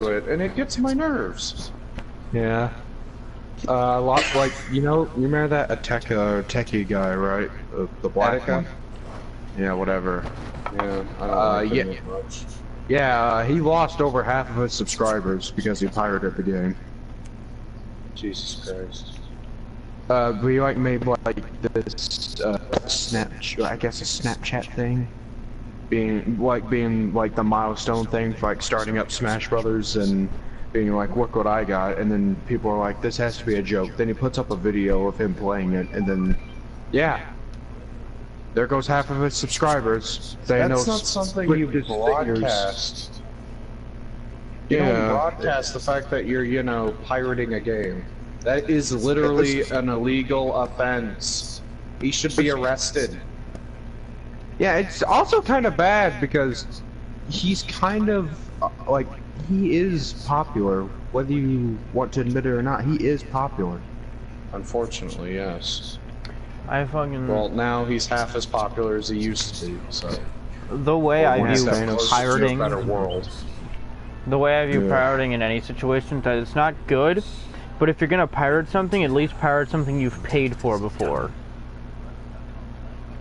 it, and it gets my nerves. Yeah. A lot like you remember that techie guy, right? The black Attica? one. Yeah, whatever. Yeah, I don't like Yeah, him much. yeah. He lost over half of his subscribers because he pirated the game. Jesus Christ. We like made like this I guess a Snapchat thing, being like the milestone thing for like starting up Smash Brothers and being like, look what I got, and then people are like, this has to be a joke. Then he puts up a video of him playing it, and then, yeah, there goes half of his subscribers. That's not something you broadcast. You don't broadcast the fact that you're, pirating a game. That is literally an illegal offense. He should be arrested. Yeah, it's also kind of bad because he's kind of, like, he is popular, whether you want to admit it or not. He is popular. Unfortunately, yes. Well, now he's half as popular as he used to be, so... The way I view pirating... better world. The way I view pirating in any situation, that it's not good, but if you're gonna pirate something, at least pirate something you've paid for before.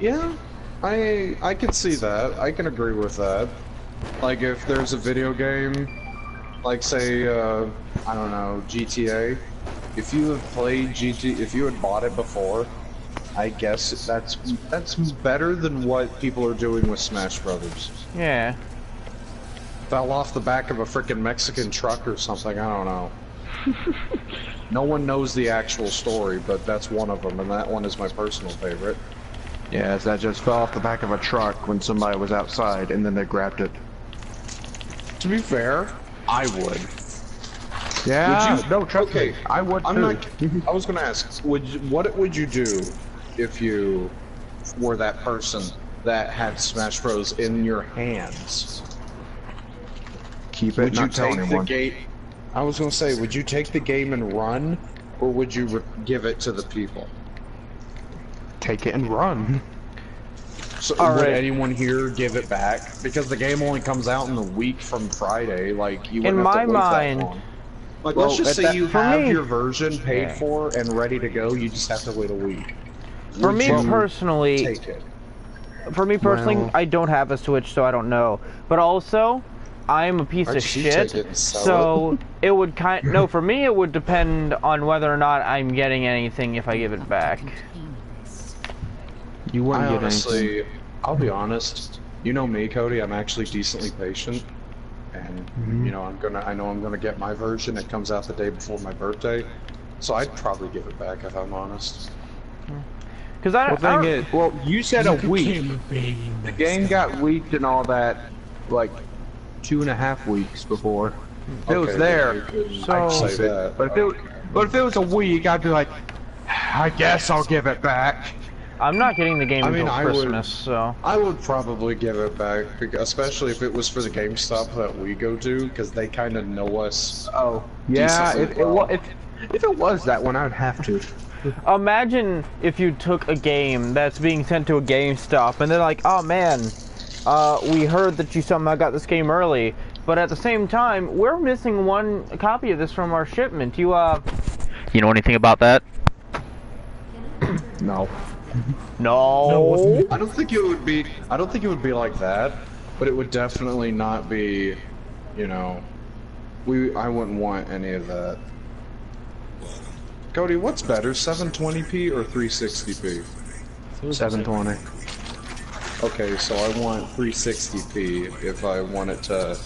Yeah, I can see that. I can agree with that. Like, if there's a video game, like, say, I don't know, GTA, if you have played if you had bought it before, I guess that's better than what people are doing with Smash Brothers. Yeah. Fell off the back of a frickin' Mexican truck or something, I don't know. No one knows the actual story, but that's one of them, and that one is my personal favorite. Yes, that just fell off the back of a truck when somebody was outside, and then they grabbed it. To be fair, I would. Yeah, would you? no, trust me, I would too. I was gonna ask, what would you do if you were that person that had Smash Bros in your hands? Keep it, would you not tell take anyone. the game? I was gonna say, would you take the game and run, or would you give it to the people? Take it and run. So would anyone here give it back? Because the game only comes out in a week from Friday. Like, you wouldn't have to wait that long. Like, let's just say you have your version paid for and ready to go. You just have to wait a week. For me personally, take it. For me personally, I don't have a Switch, so I don't know. But also, I'm a piece of shit, so it would for me it would depend on whether or not I'm getting anything if I give it back. You wouldn't get honestly, anything. I'll be honest. You know me, Cody. I'm actually decently patient, and I know I'm gonna get my version. It comes out the day before my birthday, so I'd probably give it back if I'm honest. Because well, you said a week. The game got leaked and all that, like 2.5 weeks before. If it was there, I'd say that. But if it was a week, I'd be like, I guess I'll give it back. I'm not getting the game until Christmas, so... I would probably give it back, especially if it was for the GameStop that we go to, because they kind of know us. Oh, yeah, if it was that one, I would have to. Imagine if you took a game that's being sent to a GameStop, and they're like, oh man, we heard that you somehow got this game early, but at the same time, we're missing one copy of this from our shipment. You know anything about that? No. No. I don't think it would be. I don't think it would be like that, but it would definitely not be. I wouldn't want any of that. Cody, what's better, 720p or 360p? 720. Okay, so I want 360p if I want it to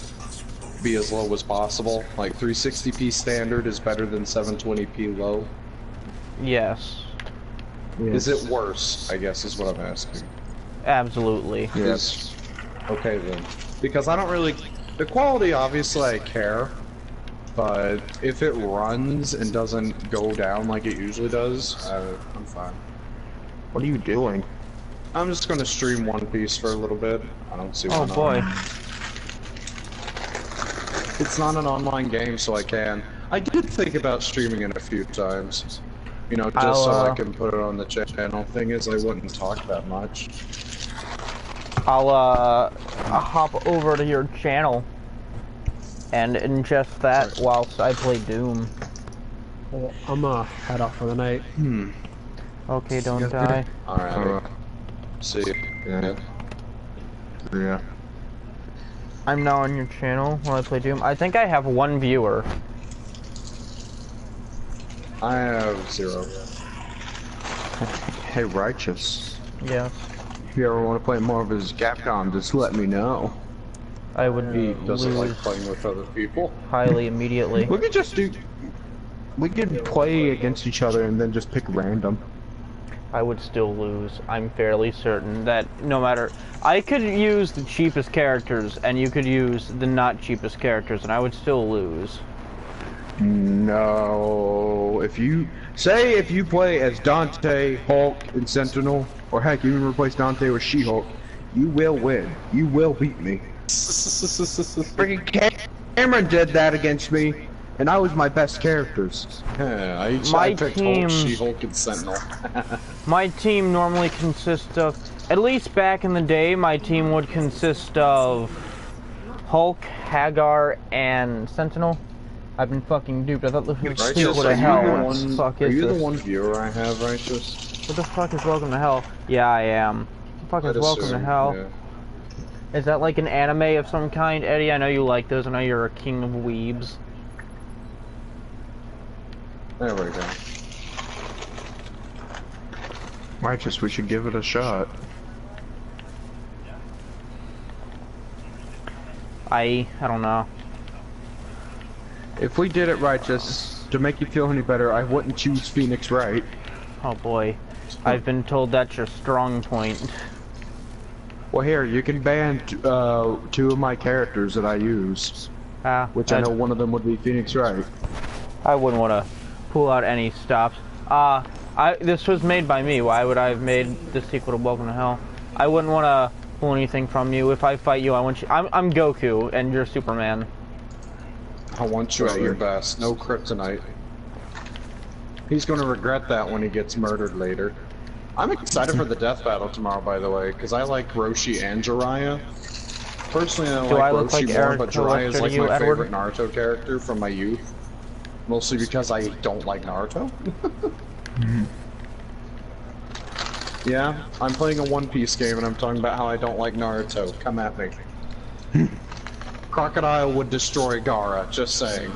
be as low as possible. Like 360p standard is better than 720p low. Yes. Is it worse, I guess, is what I'm asking. Absolutely. Yes. Okay, then. Because I don't really... The quality, obviously, I care. But if it runs and doesn't go down like it usually does, I'm fine. What are you doing? I'm just going to stream One Piece for a little bit. I don't see why not. Oh, boy. It's not an online game, so I can. I did think about streaming it a few times. Just so I can put it on the channel. Thing is, I wouldn't talk that much. I'll hop over to your channel. and ingest that whilst I play Doom. Well, I'm head off for the night. Okay, don't die. Alright. See you. Yeah. I'm now on your channel while I play Doom. I think I have 1 viewer. I have 0. Hey, Righteous. Yeah, If you ever want to play more of his Capcom, just let me know. I would He doesn't lose like playing with other people. highly immediately. We could just do. We could play against each other and then just pick random. I would still lose. I'm fairly certain that no matter... I could use the cheapest characters, and you could use the not cheapest characters, and I would still lose. No. If you play as Dante, Hulk, and Sentinel, or heck, you even replace Dante with She-Hulk, you will win. You will beat me. Freaking Cameron did that against me, and I was my best characters. Yeah, I My picked team- Hulk, She-Hulk, and Sentinel. My team normally consists of... At least back in the day, my team would consist of Hulk, Hagar, and Sentinel. I've been fucking duped. I thought this was Righteous, Secret are of Hell. you What the fuck are is you this? the one viewer I have, Righteous? What the fuck is Welcome to Hell? Yeah, I am. What the fuck is I'd Welcome to assume, Hell? yeah. Is that like an anime of some kind, Eddie? I know you like those. I know you're a king of weebs. There we go. Righteous, we should give it a shot. I don't know. If we did it, Righteous, to make you feel any better, I wouldn't choose Phoenix Wright. Oh boy. I've been told that's your strong point. Well, here, you can ban 2 of my characters that I use, which I know one of them would be Phoenix Wright. I wouldn't want to pull out any stops. This was made by me. Why would I have made the sequel to Welcome to Hell? I wouldn't want to pull anything from you. If I fight you, I want you. I'm Goku, and you're Superman. I want you at your best. No kryptonite. He's going to regret that when he gets murdered later. I'm excited for the death battle tomorrow, by the way, because I like Roshi and Jiraiya. Personally, I Do I like look Roshi like more, Eric but Jiraiya is Collector like to you, my Edward? favorite Naruto character from my youth. Mostly because I don't like Naruto. Yeah, I'm playing a One Piece game and I'm talking about how I don't like Naruto. Come at me. Crocodile would destroy Gaara, just saying.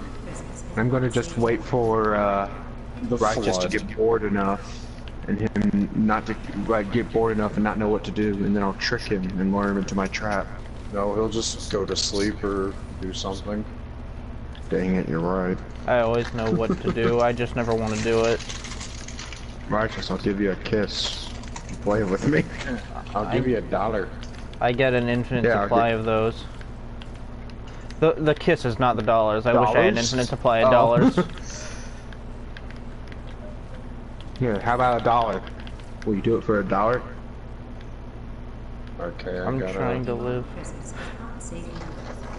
I'm gonna just wait for The Righteous to Flood. get bored enough, and him not to get bored enough and not know what to do, and then I'll trick him and lure him into my trap. No, he'll just go to sleep or do something. Dang it, you're right. I always know what to do. I just never want to do it. Righteous, I'll give you a kiss. Play with me. I'll give you $1. I get an infinite Yeah, supply of those. The kiss is not the dollars. I wish I had an Dollars? infinite supply of Oh. dollars. Here, how about $1? Will you do it for $1? Okay, I I'm trying to live.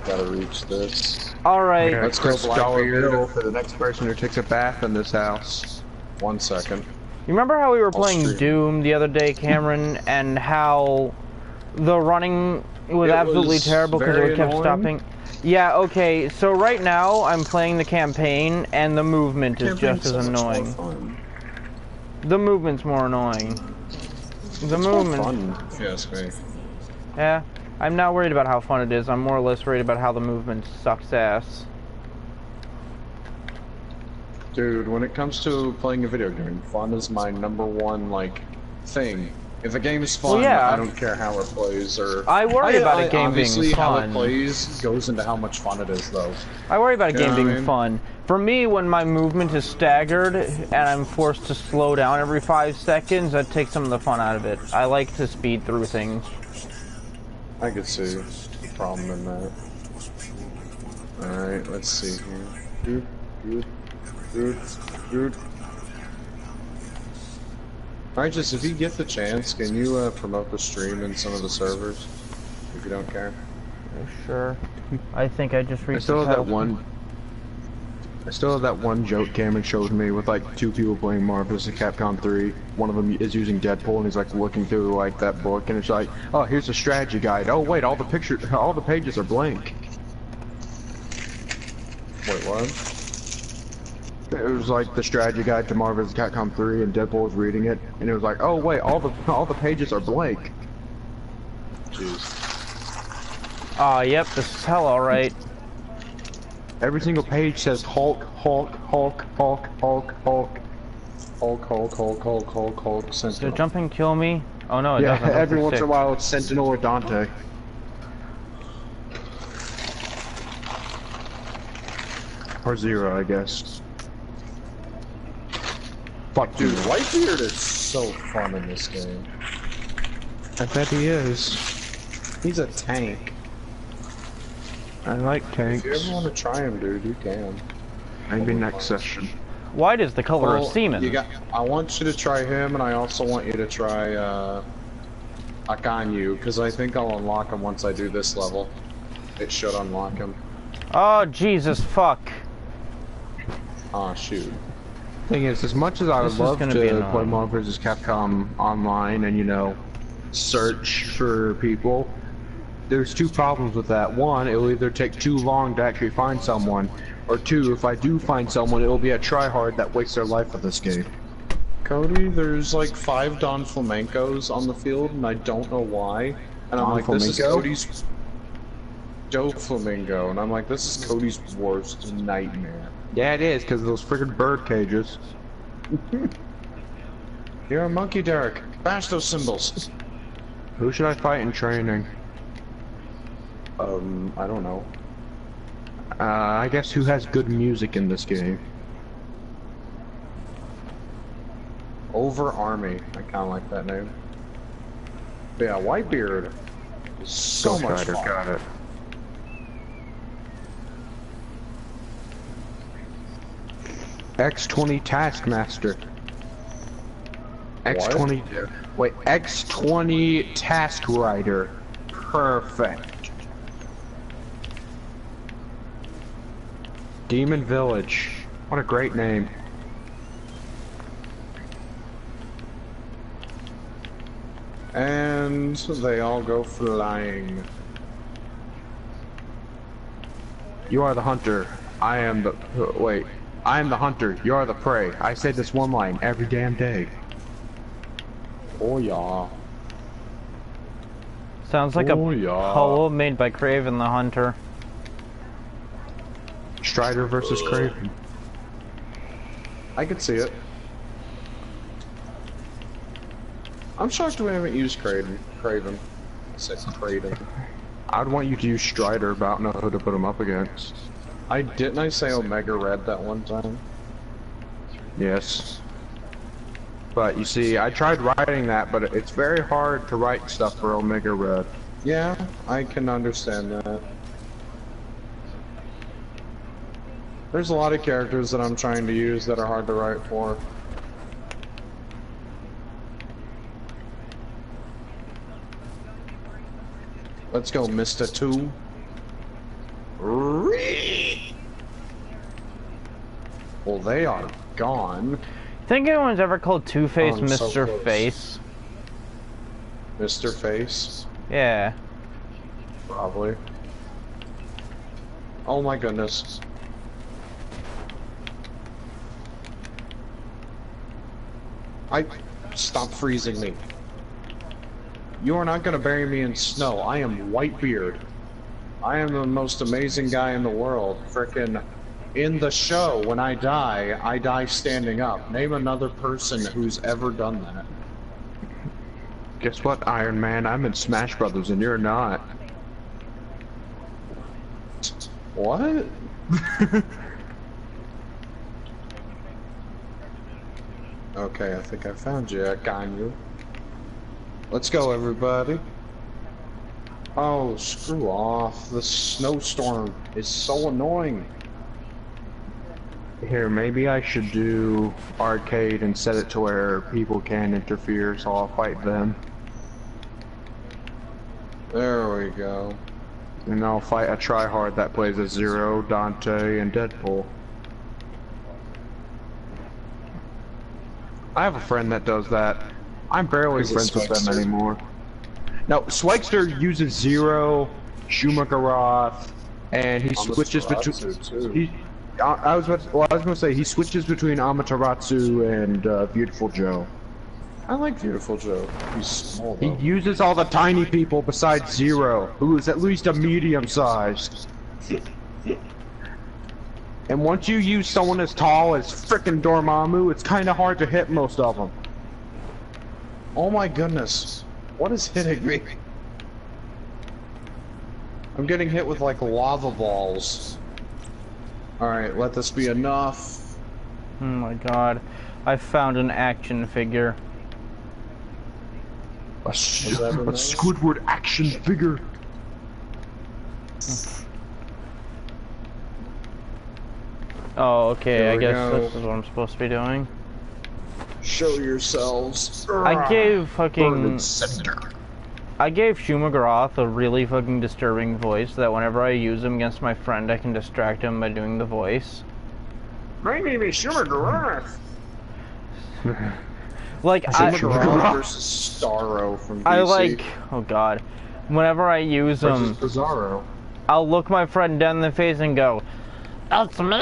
gotta reach this. Alright. Okay, Let's go, $1 bill Blackbeard. for the next person who takes a bath in this house. 1 second. You remember how we were playing stream. Doom the other day, Cameron, and how the running was It absolutely was terrible because very it kept annoying. stopping? Yeah, okay, so right now I'm playing the campaign and the movement is just as annoying. The movement's more annoying. The movement. Fun, if you ask me. Yeah, I'm not worried about how fun it is. I'm more or less worried about how the movement sucks ass. Dude, when it comes to playing a video game, fun is my #1, like, thing. If a game is fun, Well, yeah. I don't care how it plays, or... I worry about a game being obviously, how it fun. plays goes into how much fun it is, though. I worry about a You game know what I being mean? fun. For me, when my movement is staggered and I'm forced to slow down every 5 seconds, that takes some of the fun out of it. I like to speed through things. I could see the problem in that. Alright, let's see here. Dude. Alright, just if you get the chance, can you promote the stream in some of the servers? If you don't care. Sure. I think I just I reached still the have that title. one. I still have that one joke Cameron showed me with like 2 people playing Marvel vs. Capcom 3. One of them is using Deadpool and he's like looking through like that book and it's like, oh, here's a strategy guide. Oh wait, all the pages are blank. Wait, what? It was like the strategy guide to Marvel vs. Capcom 3, and Deadpool was reading it, and it was like, oh wait, all the pages are blank. Jeez. Aw, yep, this is hell alright. Every single page says Hulk, Hulk, Hulk, Hulk, Hulk, Hulk. Hulk, Hulk, Hulk, Hulk, Hulk, Hulk, Did Sentinel. jumping kill me? Oh no, it Yeah, doesn't. every That's once in a sick. while it's Sentinel or Dante. Or Zero, I guess. Fuck Dude, you. Whitebeard is so fun in this game. I bet he is. He's a tank. I like If tanks. you ever want to try him, dude, you can. Maybe next session. White is the color of semen. I want you to try him, and I also want you to try Akanyu, because I think I'll unlock him once I do this level. It should unlock him. Oh, Jesus, fuck. Aw, shoot. Thing is, as much as I would This is love gonna be to annoying. play Marvel vs. Capcom online and, you know, search for people, there's two problems with that. One, it will either take too long to actually find someone, or two, if I do find someone, it will be a tryhard that wastes their life with this game. Cody, there's like 5 Don Flamencos on the field, and I don't know why. And I'm Don like, this is Flamingo? Cody's... Joe Flamingo, and I'm like, this is Cody's worst nightmare. Yeah, it is, because of those friggin' bird cages. You're a monkey, Derek. Bash those cymbals. Who should I fight in training? I don't know. I guess who has good music in this game? Over Army. I kind of like that name. But yeah, Whitebeard is so Ghost much Rider, fun. got it. X20 Taskmaster. X20. Wait, X20 Task Rider. Perfect. Demon Village. What a great name. And they all go flying. You are the hunter. I am the. Wait. I am the hunter. You are the prey. I say this one line every damn day. Oh yeah. Sounds like Oh, a yeah. poem made by Craven the Hunter. Strider versus Kraven. I could see it. I'm shocked we haven't used Craven. I said Craven. I'd want you to use Strider, but I don't know who to put him up against. Didn't I say Omega Red that one time? Yes. But you see, I tried writing that, but it's very hard to write stuff for Omega Red. Yeah, I can understand that. There's a lot of characters that I'm trying to use that are hard to write for. Let's go, Mr. 2. Well, they are gone. Think anyone's ever called Two-Face Oh, I'm so Mr. close. Face? Mr. Face, Yeah. probably. Oh my goodness. Stop freezing me. You are not gonna bury me in snow. I am Whitebeard. I am the most amazing guy in the world. Frickin' in the show, when I die standing up. Name another person who's ever done that. Guess what, Iron Man? I'm in Smash Brothers, and you're not. What? Okay, I think I found you. I got you. Let's go, everybody. Oh, screw off. The snowstorm is so annoying. Here, maybe I should do arcade and set it to where people can interfere, so I'll fight them. There we go. And I'll fight a tryhard that plays as Zero, Dante, and Deadpool. I have a friend that does that. I'm barely Is it friends with them Swagster? anymore. No, Swagster uses Zero, Shumagaroth, and he On the switches between. Swaratsu, too. I was gonna say he switches between Amaterasu and Beautiful Joe. I like Beautiful Joe. He's small He though. uses all the tiny people besides Zero, who is at least a medium sized. And once you use someone as tall as frickin' Dormammu, it's kind of hard to hit most of them. Oh my goodness. What is hitting me? I'm getting hit with like lava balls. Alright, let this be enough. Oh my god. I found an action figure. A that in there? Squidward action figure. Oh, okay, There I we guess go. this is what I'm supposed to be doing. Show yourselves. I gave fucking... Burning center. I gave Shumagroth a really fucking disturbing voice so that whenever I use him against my friend, I can distract him by doing the voice. My name is Shumagroth. Like, Shumagroth versus Starro from DC. I like... Oh god. Whenever I use him, Bizarro. I'll look my friend down in the face and go, "That's me,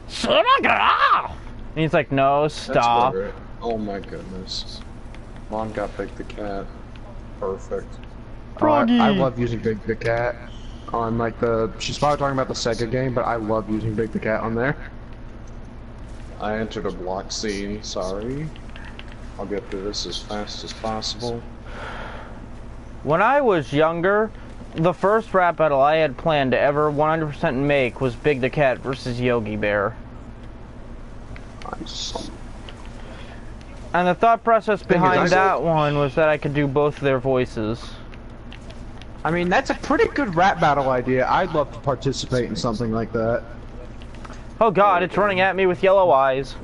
Shumagroth!" And he's like, "No, That's stop." better. Oh my goodness. Mom got Big the Cat. Perfect. I love using Big the Cat on like the. She's probably talking about the Sega game, but I love using Big the Cat on there. I entered a block scene, sorry. I'll get through this as fast as possible. When I was younger, the first rap battle I had planned to ever 100% make was Big the Cat versus Yogi Bear. Nice. And the thought process behind I- that one was that I could do both their voices. I mean, that's a pretty good rap battle idea. I'd love to participate in something like that. Oh god, it's running at me with yellow eyes.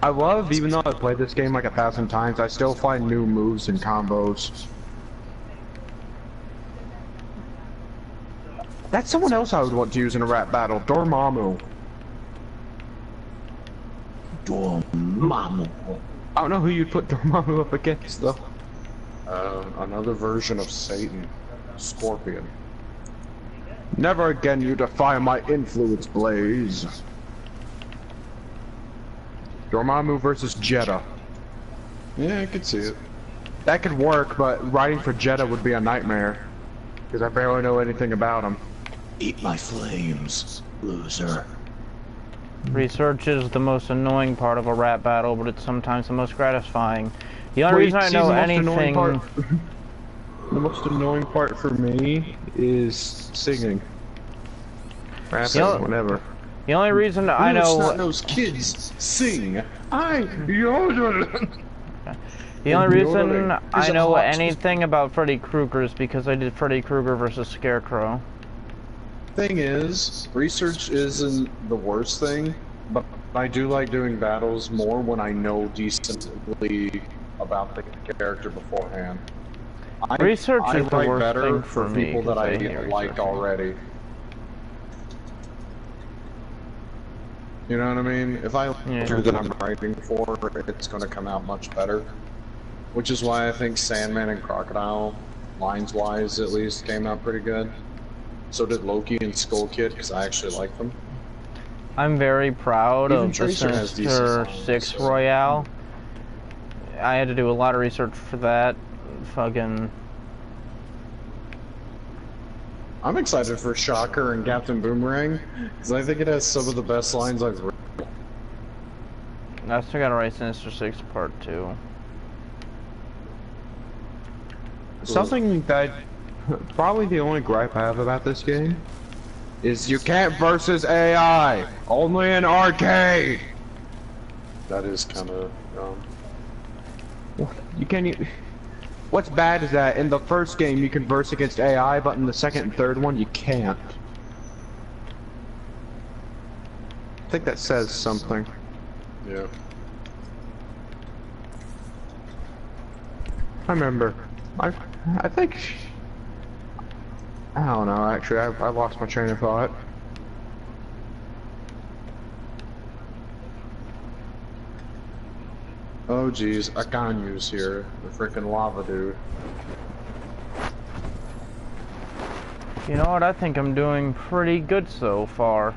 I love, even though I've played this game like 1,000 times, I still find new moves and combos. That's someone else I would want to use in a rap battle, Dormammu. Dormammu. I don't know who you'd put Dormammu up against, though. Another version of Satan. Scorpion. Never again you defy my influence, Blaze. Dormammu versus Jeddah. Yeah, I could see it. That could work, but writing for Jeddah would be a nightmare. Because I barely know anything about him. Eat my flames, loser. Research is the most annoying part of a rap battle, but it's sometimes the most gratifying. The only reason I see, know the most annoying anything... part- the most annoying part for me is singing. Rapping, You know- whatever. The only reason I know... Snot-nosed kids sing. I yodel. The only reason Yodeling I is a know hot- anything about Freddy Krueger is because I did Freddy Krueger versus Scarecrow. Thing is, research isn't the worst thing, but I do like doing battles more when I know decently about the character beforehand. Research I is the write worst better thing for for me, people that 'cause I I hate like researching. already. You know what I mean? If I Yeah. do that I'm writing for, it's going to come out much better. Which is why I think Sandman and Crocodile, lines-wise at least, came out pretty good. So did Loki and Skull Kid, because I actually like them. I'm very proud Even of the Tracer has decent Sinister songs, 6 so- Royale. I had to do a lot of research for that. Fucking... I'm excited for Shocker and Captain Boomerang, because I think it has some of the best lines I've read. I still gotta write Sinister 6 Part 2. Something that probably the only gripe I have about this game is you can't versus AI. Only in arcade. That is kind of You can't. What's bad is that in the first game you can verse against AI, but in the second and third one you can't. I think that says something. yeah. I remember. I think. I don't know. Actually, I lost my train of thought. Oh geez, Akanyu's here, the freaking lava dude. You know what? I think I'm doing pretty good so far.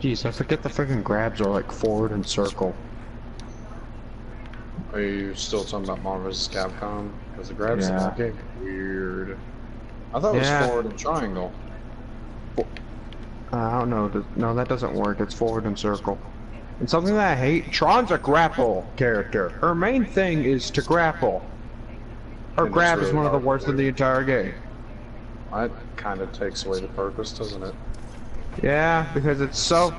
Jeez, I forget the freaking grabs are like forward and circle. Are you still talking about Marvel vs. Capcom? Because the grabs in that game are weird. I thought it was forward and triangle. I don't know. No, that doesn't work. It's forward and circle. And something that I hate, Tron's a grapple character. Her main thing is to grapple. Her And grab it's is really one of the hard worst to in the entire game. That kind of takes away the purpose, doesn't it? Yeah, because it's so...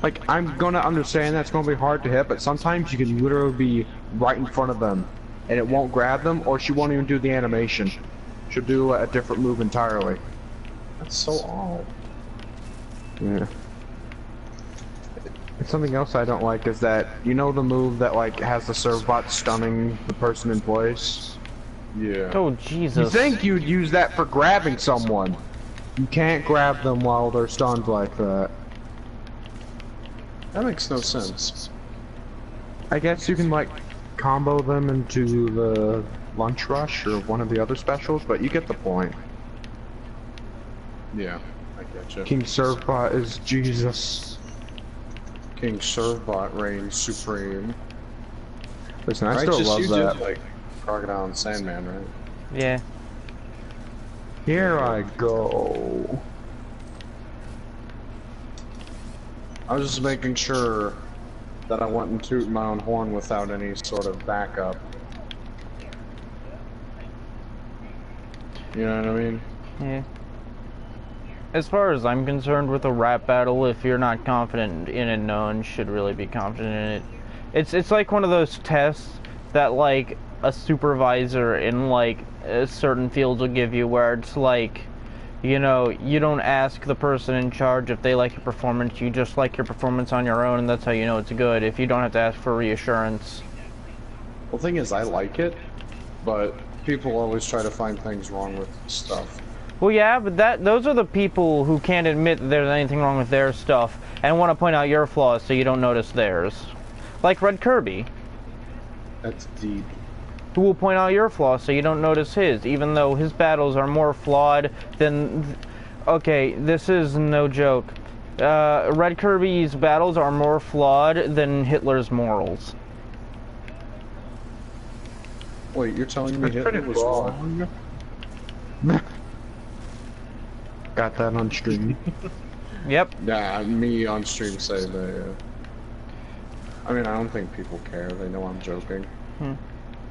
Like, I'm gonna understand that's gonna be hard to hit, but sometimes you can literally be right in front of them, and it won't grab them, or she won't even do the animation. She'll do a different move entirely. That's so odd. Yeah. And something else I don't like is that, you know the move that, like, has the serve bot stunning the person in place? Yeah. Oh, You Jesus. think you'd use that for grabbing someone. You can't grab them while they're stunned like that. That makes no sense. I guess you can, like, combo them into the Lunch Rush or one of the other specials, but you get the point. Yeah, I get you. King Servbot is Jesus. King Servbot reigns supreme. Listen, I Right, still just love you that. did like Crocodile and Sandman, right? Yeah. Here I go. I was just making sure that I wasn't tooting my own horn without any sort of backup. You know what I mean? Yeah. As far as I'm concerned with a rap battle, if you're not confident in it, no one should really be confident in it. It's like one of those tests that like a supervisor in like certain fields will give you, where it's like, you know, you don't ask the person in charge if they like your performance, you just like your performance on your own, and that's how you know it's good, if you don't have to ask for reassurance. Well, the thing is, I like it, but people always try to find things wrong with stuff. Well, yeah, but those are the people who can't admit that there's anything wrong with their stuff and want to point out your flaws so you don't notice theirs. Like Red Kirby, That's deep. who will point out your flaws so you don't notice his, even though his battles are more flawed than... Okay, this is no joke. Red Kirby's battles are more flawed than Hitler's morals. Wait, you're telling me That's pretty Hitler was broad. wrong? Got that on stream. Yep. Yeah, me on stream say that. I mean, I don't think people care. They know I'm joking.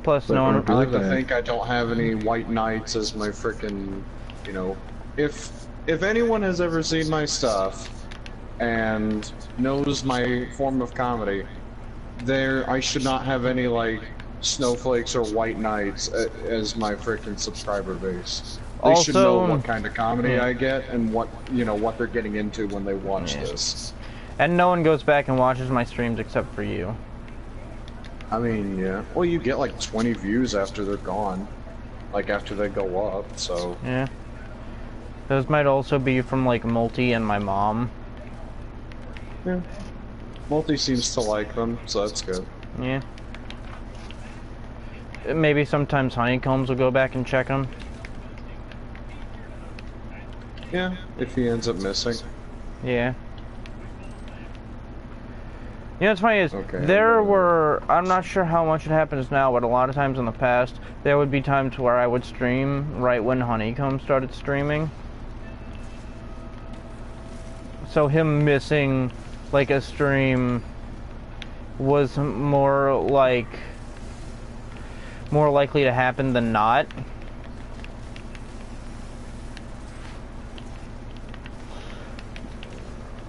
Plus, But no one... I like to that. think I don't have any white knights as my frickin', you know, if anyone has ever seen my stuff and knows my form of comedy, I should not have any like snowflakes or white knights as my frickin' subscriber base. They should know Also- what kind of comedy I get and what, you know, what they're getting into when they watch this. And no one goes back and watches my streams except for you. I mean, yeah. Well, you get like 20 views after they're gone. Like after they go up, so. Yeah. Those might also be from like Multi and my mom. Yeah. Multi seems to like them, so that's good. Yeah. Maybe sometimes Honeycombs will go back and check them. Yeah, if he ends up missing. Yeah. You know what's funny is, Okay, there were, I'm not sure how much it happens now, but a lot of times in the past, there would be times where I would stream right when Honeycomb started streaming. So him missing, like, a stream was more likely to happen than not.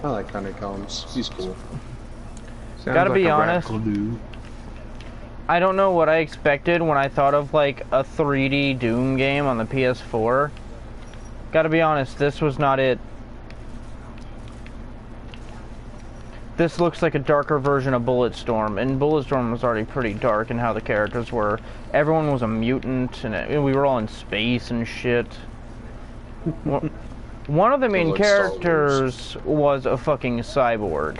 I like Honeycombs. He's cool. Gotta be a honest. radical dude. I don't know what I expected when I thought of like a 3D Doom game on the PS4. Gotta be honest, this was not it. This looks like a darker version of Bulletstorm, and Bulletstorm was already pretty dark in how the characters were. Everyone was a mutant, and we were all in space and shit. One of the main like Star characters was a fucking cyborg.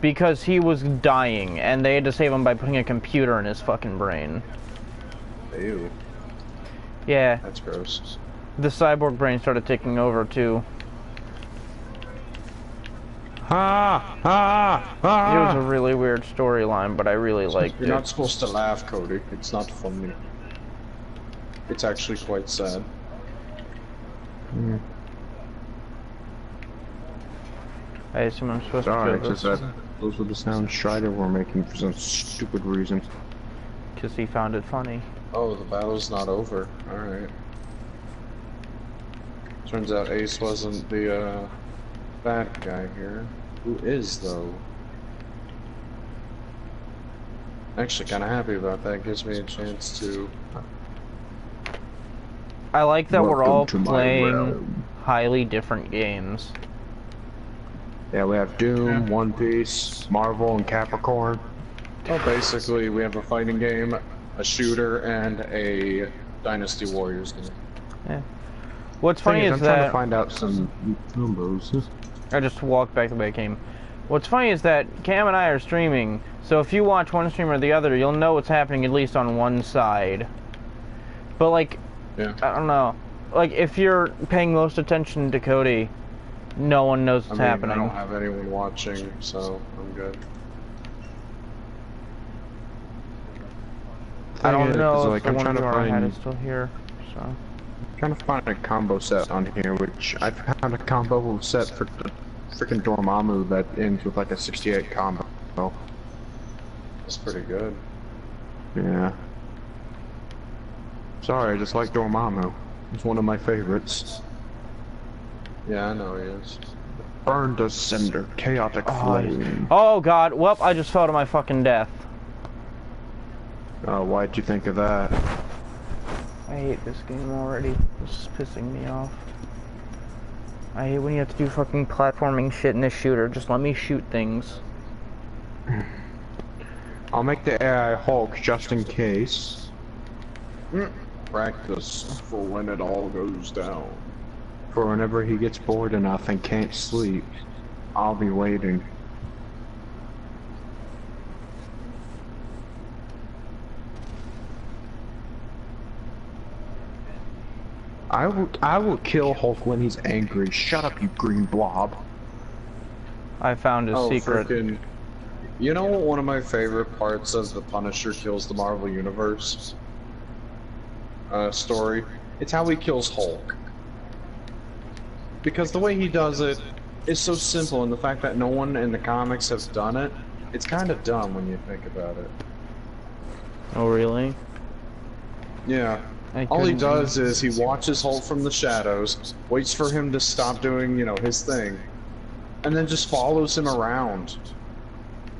Because he was dying, and they had to save him by putting a computer in his fucking brain. Ew, Yeah, that's gross. the cyborg brain started taking over too. It was a really weird storyline, but I really liked You're it. not supposed to laugh, Cody. It's not funny. It's actually quite sad. I assume I'm supposed Sorry, to it's kill just this that those were the sounds Strider were making for some stupid reason. because he found it funny. Oh, the battle's not over. Alright. Turns out Ace wasn't the, bad guy here. Who is, though? Actually, kinda happy about that. Gives me a chance to... I like that we're all Welcome to my playing realm. highly different games. Yeah, we have Doom, One Piece, Marvel, and Capricorn. Well, basically, we have a fighting game, a shooter, and a Dynasty Warriors game. What's funny Thing is I'm trying to that find out some combos. I just walked back the way I came. What's funny is that Cam and I are streaming, so if you watch one stream or the other, you'll know what's happening at least on one side. But like, Yeah. I don't know. Like, if you're paying most attention to Cody, no one knows what's happening. I don't have anyone watching, so I'm good. I don't Thing is, know like, if the I'm one trying to jar I had find- is still here, so... Trying to find a combo set on here, which I found a combo set for the freaking Dormammu that ends with like a 68 combo. That's pretty good. Yeah. Sorry, I just like Dormammu. It's one of my favorites. Yeah, I know he is. Burn to cinder, chaotic flame. Oh god, well, I just fell to my fucking death. Why'd you think of that? I hate this game already. This is pissing me off. I hate when you have to do fucking platforming shit in this shooter. Just let me shoot things. I'll make the AI Hulk just in case. Practice for when it all goes down. For whenever he gets bored enough and can't sleep, I'll be waiting. I will kill Hulk when he's angry. Shut up, you green blob. I found a secret. Frickin'. You know what one of my favorite parts of the Punisher kills the Marvel Universe story? It's how he kills Hulk. Because the way he does it is so simple, and the fact that no one in the comics has done it, it's kind of dumb when you think about it. Oh really? Yeah. I All he couldn't- does is he watches Hulk from the shadows, waits for him to stop doing, you know, his thing, and then just follows him around.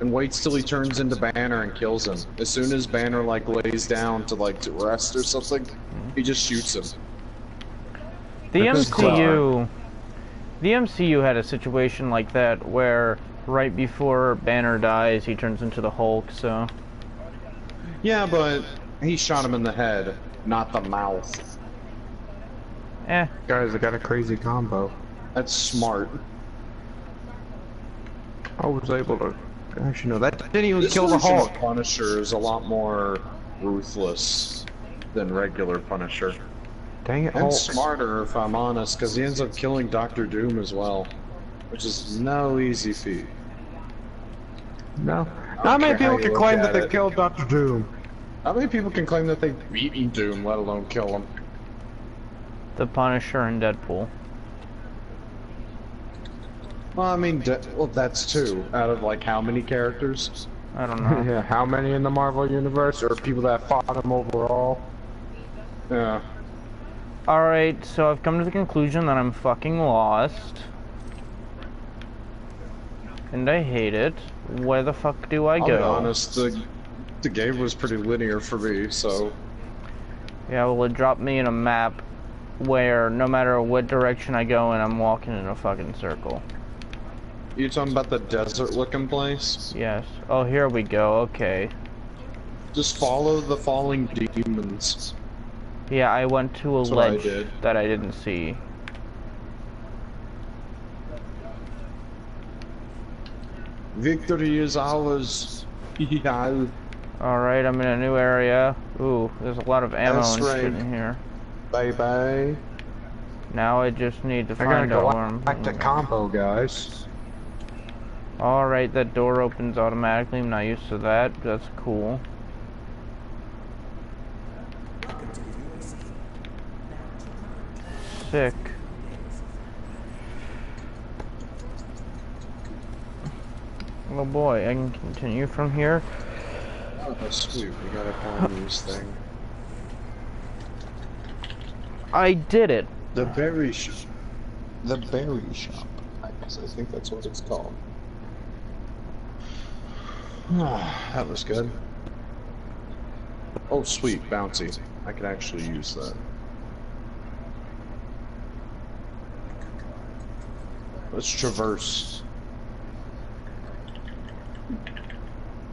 And waits till he turns into Banner and kills him. As soon as Banner, like, lays down to rest or something, he just shoots him. The Because, the MCU had a situation like that where right before Banner dies, he turns into the Hulk. So Yeah, but he shot him in the head, not the mouth. eh. Guys, I got a crazy combo. That's smart. I was able to... Actually, no, that didn't even This kill the version of Hulk. Punisher is a lot more ruthless than regular Punisher. Dang it, And Hulk. smarter, if I'm honest, because he ends up killing Doctor Doom as well, which is no easy feat. No. I Not don't many care how people you can look claim at that they it. killed Dr. Doom. How many people can claim that they've beaten Doom, let alone kill him? The Punisher and Deadpool. Well, I mean, well, that's two out of like how many characters? I don't know. Yeah, how many in the Marvel Universe, or people that fought him overall? Yeah. Alright, so I've come to the conclusion that I'm fucking lost. And I hate it. Where the fuck do I I'll go? be honest, the game was pretty linear for me, so Yeah, well, it dropped me in a map where no matter what direction I go in, I'm walking in a fucking circle. you talking about the desert-looking place? Yes. Oh, here we go. Okay. Just follow the falling demons. Yeah, I went to a That's what I ledge did. that I didn't see. Victory is ours. Yeah. Alright, I'm in a new area. Ooh, there's a lot of ammo That's and shit right. in here. Bye bye. Now I just need to I gotta find out go where I'm... back to combo, guys. Alright, that door opens automatically. I'm not used to that. That's cool. Sick. Oh boy, I can continue from here. Oh, sweet. We gotta find this thing. I did it. The berry shop. The berry shop. I think that's what it's called. That was good. Oh, sweet. Bouncy. I can actually use that. Let's traverse.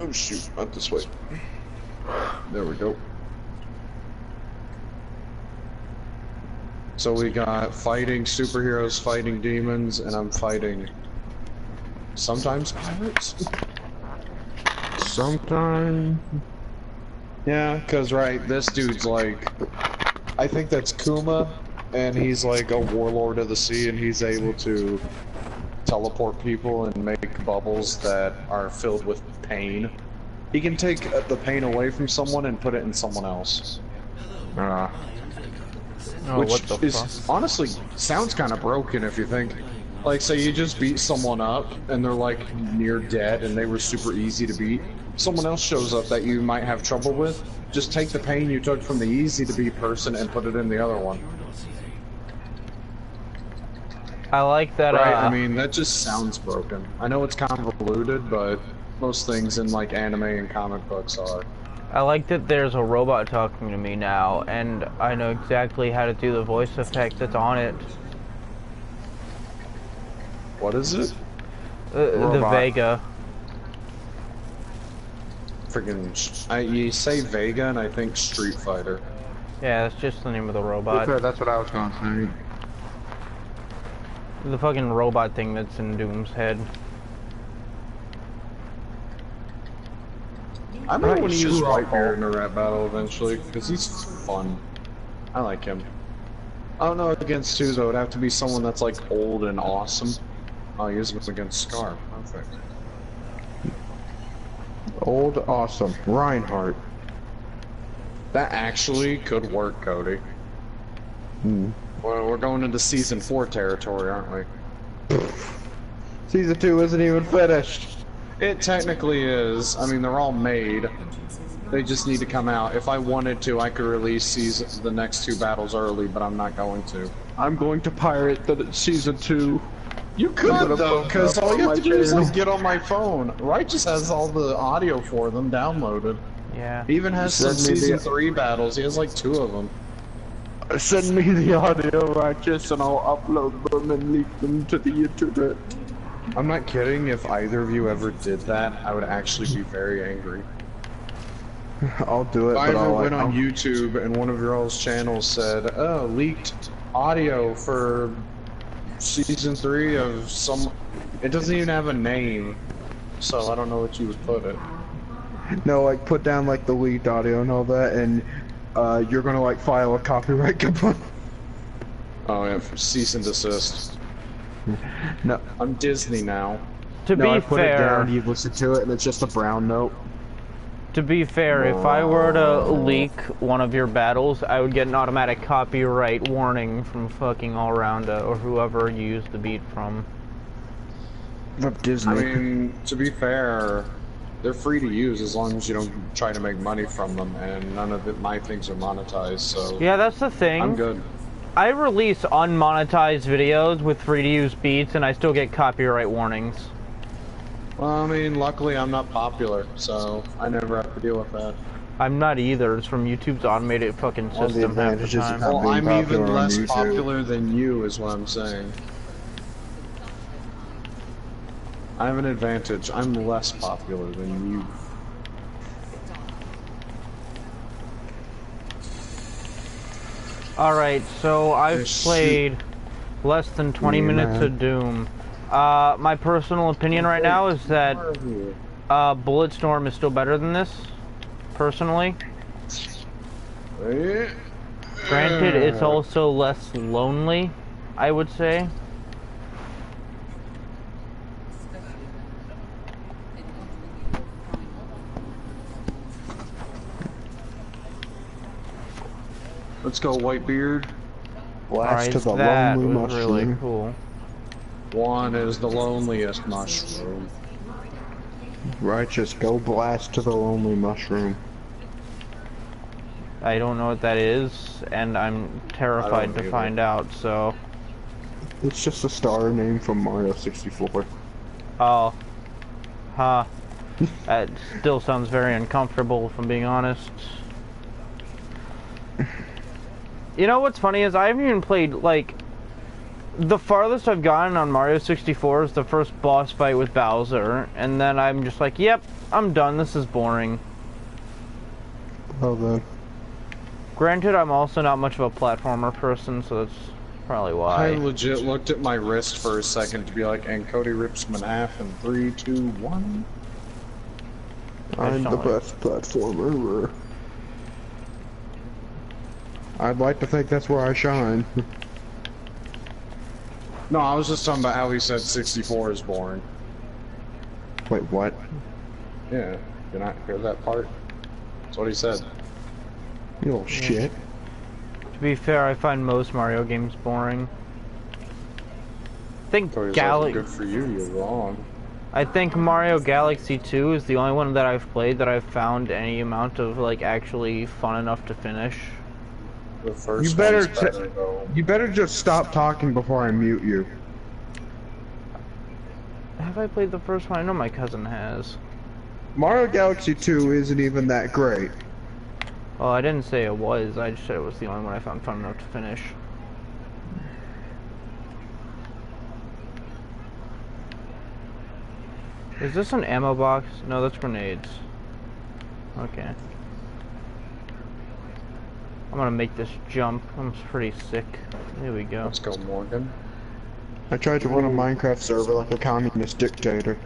Oh shoot, not this way. There we go. So we got fighting superheroes, fighting demons, and I'm fighting sometimes pirates. Sometime. Yeah, cause right, this dude's like, I think that's Kuma, and he's like a warlord of the sea, and he's able to teleport people and make bubbles that are filled with pain. He can take the pain away from someone and put it in someone else. Oh, Which what the is fuck? honestly sounds kind of broken if you think. Like, say you just beat someone up and they're like near dead and they were super easy to beat. Someone else shows up that you might have trouble with. Just take the pain you took from the easy to beat person and put it in the other one. I like that. Right? I mean, that just sounds broken. I know it's convoluted, but most things in like anime and comic books are. I like that there's a robot talking to me now, and I know exactly how to do the voice effect that's on it. What is it? The Robot. Vega. Freaking. You say Vega, and I think Street Fighter. Yeah, that's just the name of the robot. That's what I was gonna say. The fucking robot thing that's in Doom's head. I might Right, want to use sure. Whitebeard in a rap battle eventually, because he's fun. I like him. I don't know against who though. It'd have to be someone that's like old and awesome. I'll use him against Scar. Perfect. Old awesome Reinhardt. That actually could work, Cody. Well, we're going into Season 4 territory, aren't we? Season 2 isn't even finished. It technically is. I mean, they're all made. They just need to come out. If I wanted to, I could release the next 2 battles early, but I'm not going to. I'm going to pirate the Season 2. You could though, because all you have to do is channel. like get on my phone. Righteous has all the audio for them downloaded. Yeah. He even has some Send me Season the- 3 battles. He has like 2 of them. Send me the audio, Righteous, and I'll upload them and leak them to the internet. I'm not kidding. If either of you ever did that, I would actually be very angry. I'll do it, If I but ever I'll went on I'll- YouTube and one of your all's channels said, "Oh, leaked audio for Season 3 of some," it doesn't even have a name, so I don't know what you would put it. No, like put down like the leaked audio and all that, and you're gonna like file a copyright complaint. Oh yeah, for cease and desist. No, I'm Disney now. To no, I be put it fair, down. You listen to it, and it's just a brown note. if I were to leak one of your battles, I would get an automatic copyright warning from fucking Allrounda or whoever you used the beat from. From Disney. I mean, to be fair, they're free to use as long as you don't try to make money from them, and none of my things are monetized, so Yeah, that's the thing. I'm good. I release unmonetized videos with free-to-use beats, and I still get copyright warnings. Well, I mean, luckily I'm not popular, so I never have to deal with that. I'm not either. It's from YouTube's automated fucking One of the system half the advantages of time. having- Well, being I'm popular even on less YouTube. popular than you, is what I'm saying. I have an advantage. I'm less popular than you. Alright, so I've Shoot. played less than 20 Yeah, minutes man. of Doom. My personal opinion right now is that Bulletstorm is still better than this, personally. Granted, it's also less lonely, I would say. Let's go, Whitebeard. Blast to the that lonely was mushroom. really cool. One is the loneliest mushroom. Righteous, go blast to the lonely mushroom. I don't know what that is, and I'm terrified to either. find out, so... It's just a star name from Mario 64. Oh. Huh. That still sounds very uncomfortable, if I'm being honest. You know what's funny is I haven't even played, like... The farthest I've gotten on Mario 64 is the first boss fight with Bowser, and then I'm just like, yep, I'm done, this is boring. Oh, then. Granted, I'm also not much of a platformer person, so that's probably I why. legit looked at my wrist for a second to be like, and Cody rips him in half in 3, 2, 1. I'm the don't like- best platformer. I'd like to think that's where I shine. No, I was just talking about how he said 64 is boring. Wait, what? Yeah, did not hear that part? That's what he said. You little shit. To be fair, I find most Mario games boring. I think Cody's Galaxy. like, good for you, you're wrong. I think Mario Galaxy 2 is the only one that I've played that I've found any amount of like actually fun enough to finish. The first You better one's better, though. You better just stop talking before I mute you. Have I played the first one? I know my cousin has. Mario Galaxy 2 isn't even that great. Well, I didn't say it was. I just said it was the only one I found fun enough to finish. Is this an ammo box? No, that's grenades. Okay. I'm gonna make this jump. I'm pretty sick. Here we go. Let's go, Morgan. I tried to run a Minecraft server like a communist dictator.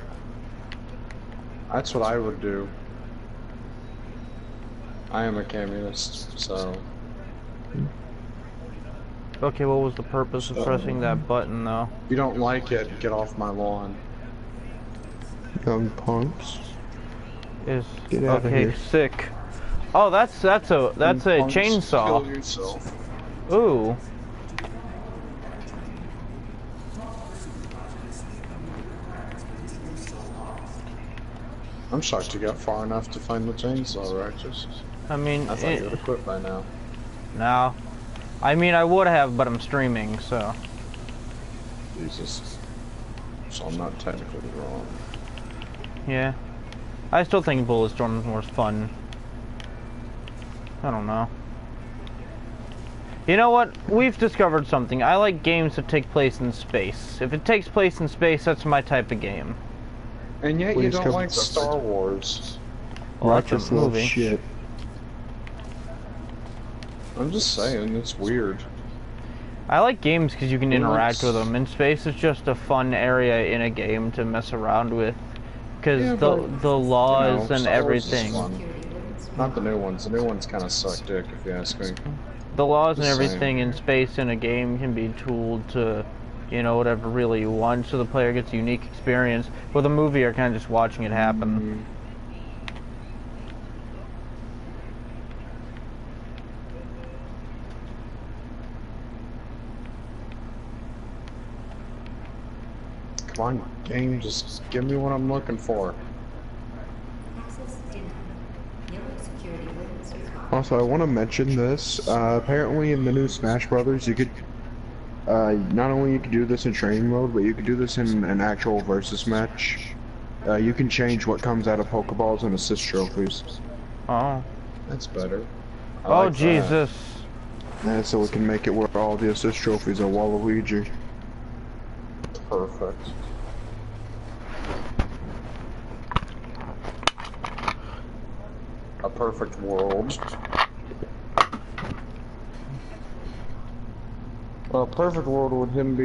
That's what I would do. I am a communist, so... Okay, what was the purpose of pressing that button, though? If you don't like it, get off my lawn. Young punks. Is Get outta okay, here. sick. Oh, that's a Punks, chainsaw. Kill yourself. Ooh. I'm shocked you got far enough to find the chainsaw, Righteous. I mean, I thought you would have quit by now. no. I mean, I would have, but I'm streaming, so. Jesus. So I'm not technically wrong. Yeah. I still think Bulletstorm is more fun. I don't know. You know what? We've discovered something. I like games that take place in space. If it takes place in space, that's my type of game. And yet We you don't discovered like something. Star Wars. Well, that's Righteous a little movie. shit. I'm just saying, it's weird. I like games because you can interact likes- with them. In space, it's just a fun area in a game to mess around with. Because Yeah, the but, laws and Star Wars is everything. fun. Not the new ones. The new ones kind of suck dick, if you ask me. The laws and Just saying. everything in space in a game can be tooled to, you know, whatever really you want, so the player gets a unique experience. With a movie, you're kind of just watching it happen. Come on, game, just give me what I'm looking for. Access denied. Yellow security clearance required. Also, I want to mention this. Apparently, in the new Smash Brothers, you could not only you could do this in training mode, but you could do this in an actual versus match. You can change what comes out of Pokeballs and assist trophies. Oh. That's better. I Oh, like that. Jesus. And so we can make it where all the assist trophies are Waluigi. Perfect. A perfect world. Well, perfect world would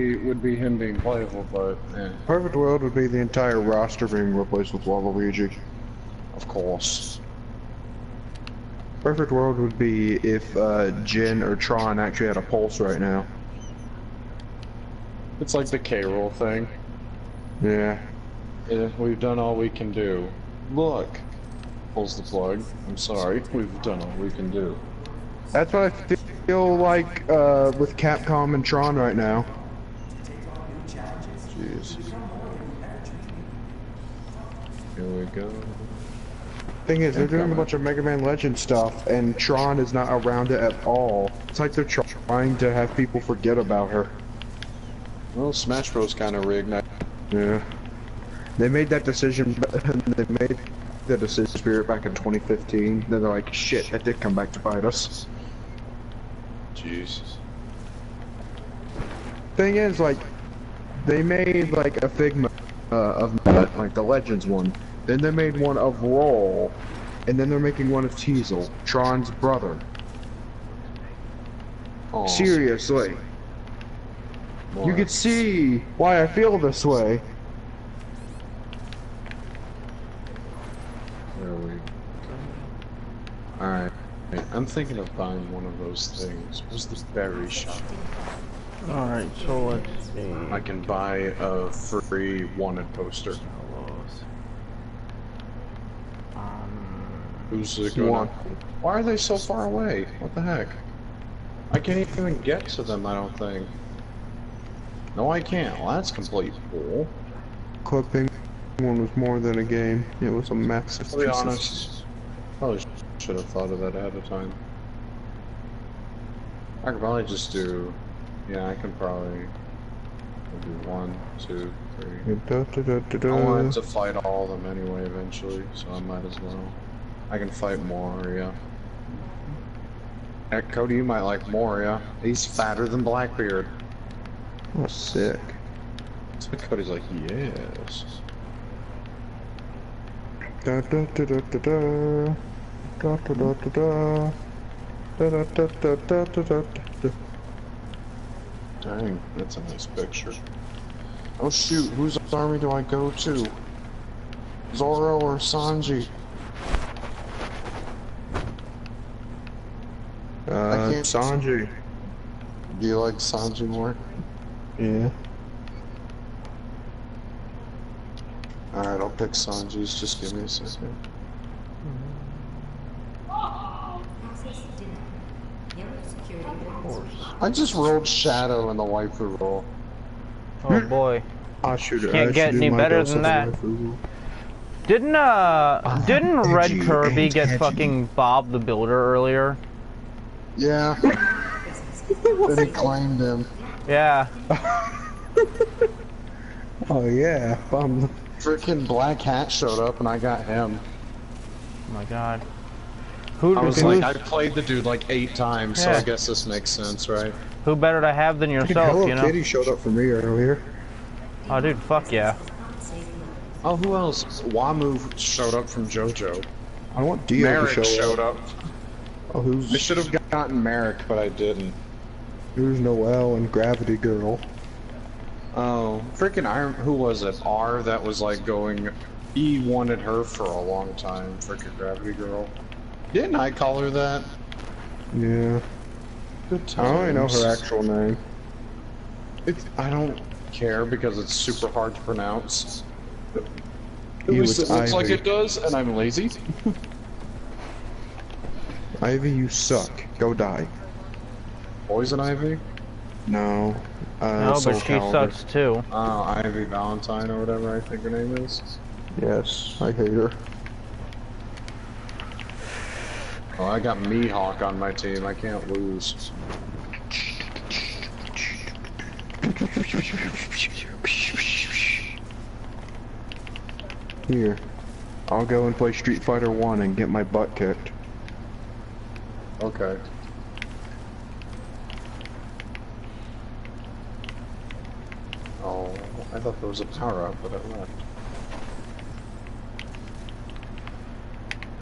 be him being playable, but Perfect world would be the entire roster being replaced with Waluigi. of course. Perfect world would be if Jin or Tron actually had a pulse right now. It's like the K-roll thing. Yeah. Yeah, we've done all we can do. Look. Pulls the plug. I'm sorry. We've done all we can do. That's what I feel feel like with Capcom and Tron right now. Jeez. Here we go. Thing is, they're doing a bunch of Mega Man Legends stuff, and Tron is not around it at all. It's like they're trying to have people forget about her. Well, Smash Bros. Kind of reignited. Yeah. They made that decision. They made the decision spirit back in 2015. Then they're like, shit, that did come back to bite us. Jeez. Thing is, like, they made like a Figma of that, like the Legends one. Then they made one of Roll, and then they're making one of Teasel, Tron's brother. Oh, Seriously, you could see why I feel this way. There we go. Alright. I'm thinking of buying one of those things. What's the berry shop? Alright, so let's see. I can buy a free wanted poster. Who's it gonna... Why are they so far away? What the heck? I can't even get to them, I don't think. No, I can't. Well, that's complete bull. Clipping one was more than a game. It was a massive. To be honest, probably should have thought of that ahead of time. I could probably just do... Yeah, I can probably do 1, 2, 3. I wanted to fight all of them anyway eventually, so I might as well. I can fight Moria. Heck, Cody, you might like Moria. He's fatter than Blackbeard. Oh, sick. So Cody's like, yes. Da da da da da da. Da da da da da. Da da da da da da da. Dang, that's a nice picture. Oh shoot, whose army do I go to? Zoro or Sanji? Sanji. Do you like Sanji more? Yeah. Alright, I'll pick Sanji's, just give me a second. Access denied. Yellow security warrants required. I just rolled Shadow in the waifu roll. Oh boy. I should. Can't get any better than that. Didn't Red edgy Kirby and get edgy. fucking Bob the Builder earlier? Yeah. Then he claimed him. Yeah. Oh yeah. Freaking Black Hat showed up and I got him. Oh my god. Who I was like, I played the dude like 8 times, so Yeah. I guess this makes sense, right? who better to have than yourself, Hello you know? Kitty showed up for me earlier. Oh dude, fuck yeah. Oh, who else? Wamu showed up from JoJo. I want Dio Merrick to show showed up. up. Oh, I should have gotten Merrick, but I didn't. who's Noelle and Gravity Girl? Oh, freaking Iron... Who was it? R that was like going... He wanted her for a long time, freaking Gravity Girl. Didn't I call her that? Yeah. Good I times. don't even know her actual name. I don't care because it's super hard to pronounce. At You, least it's it looks like Ivy. it does, and I'm lazy. Ivy, you suck. Go die. Poison Ivy? No. No, Soul but she Calibur. sucks too. Oh, Ivy Valentine or whatever I think her name is. Yes, I hate her. Oh, I got Mihawk on my team. I can't lose. Here. I'll go and play Street Fighter 1 and get my butt kicked. Okay. Oh, I thought there was a power up, but it left.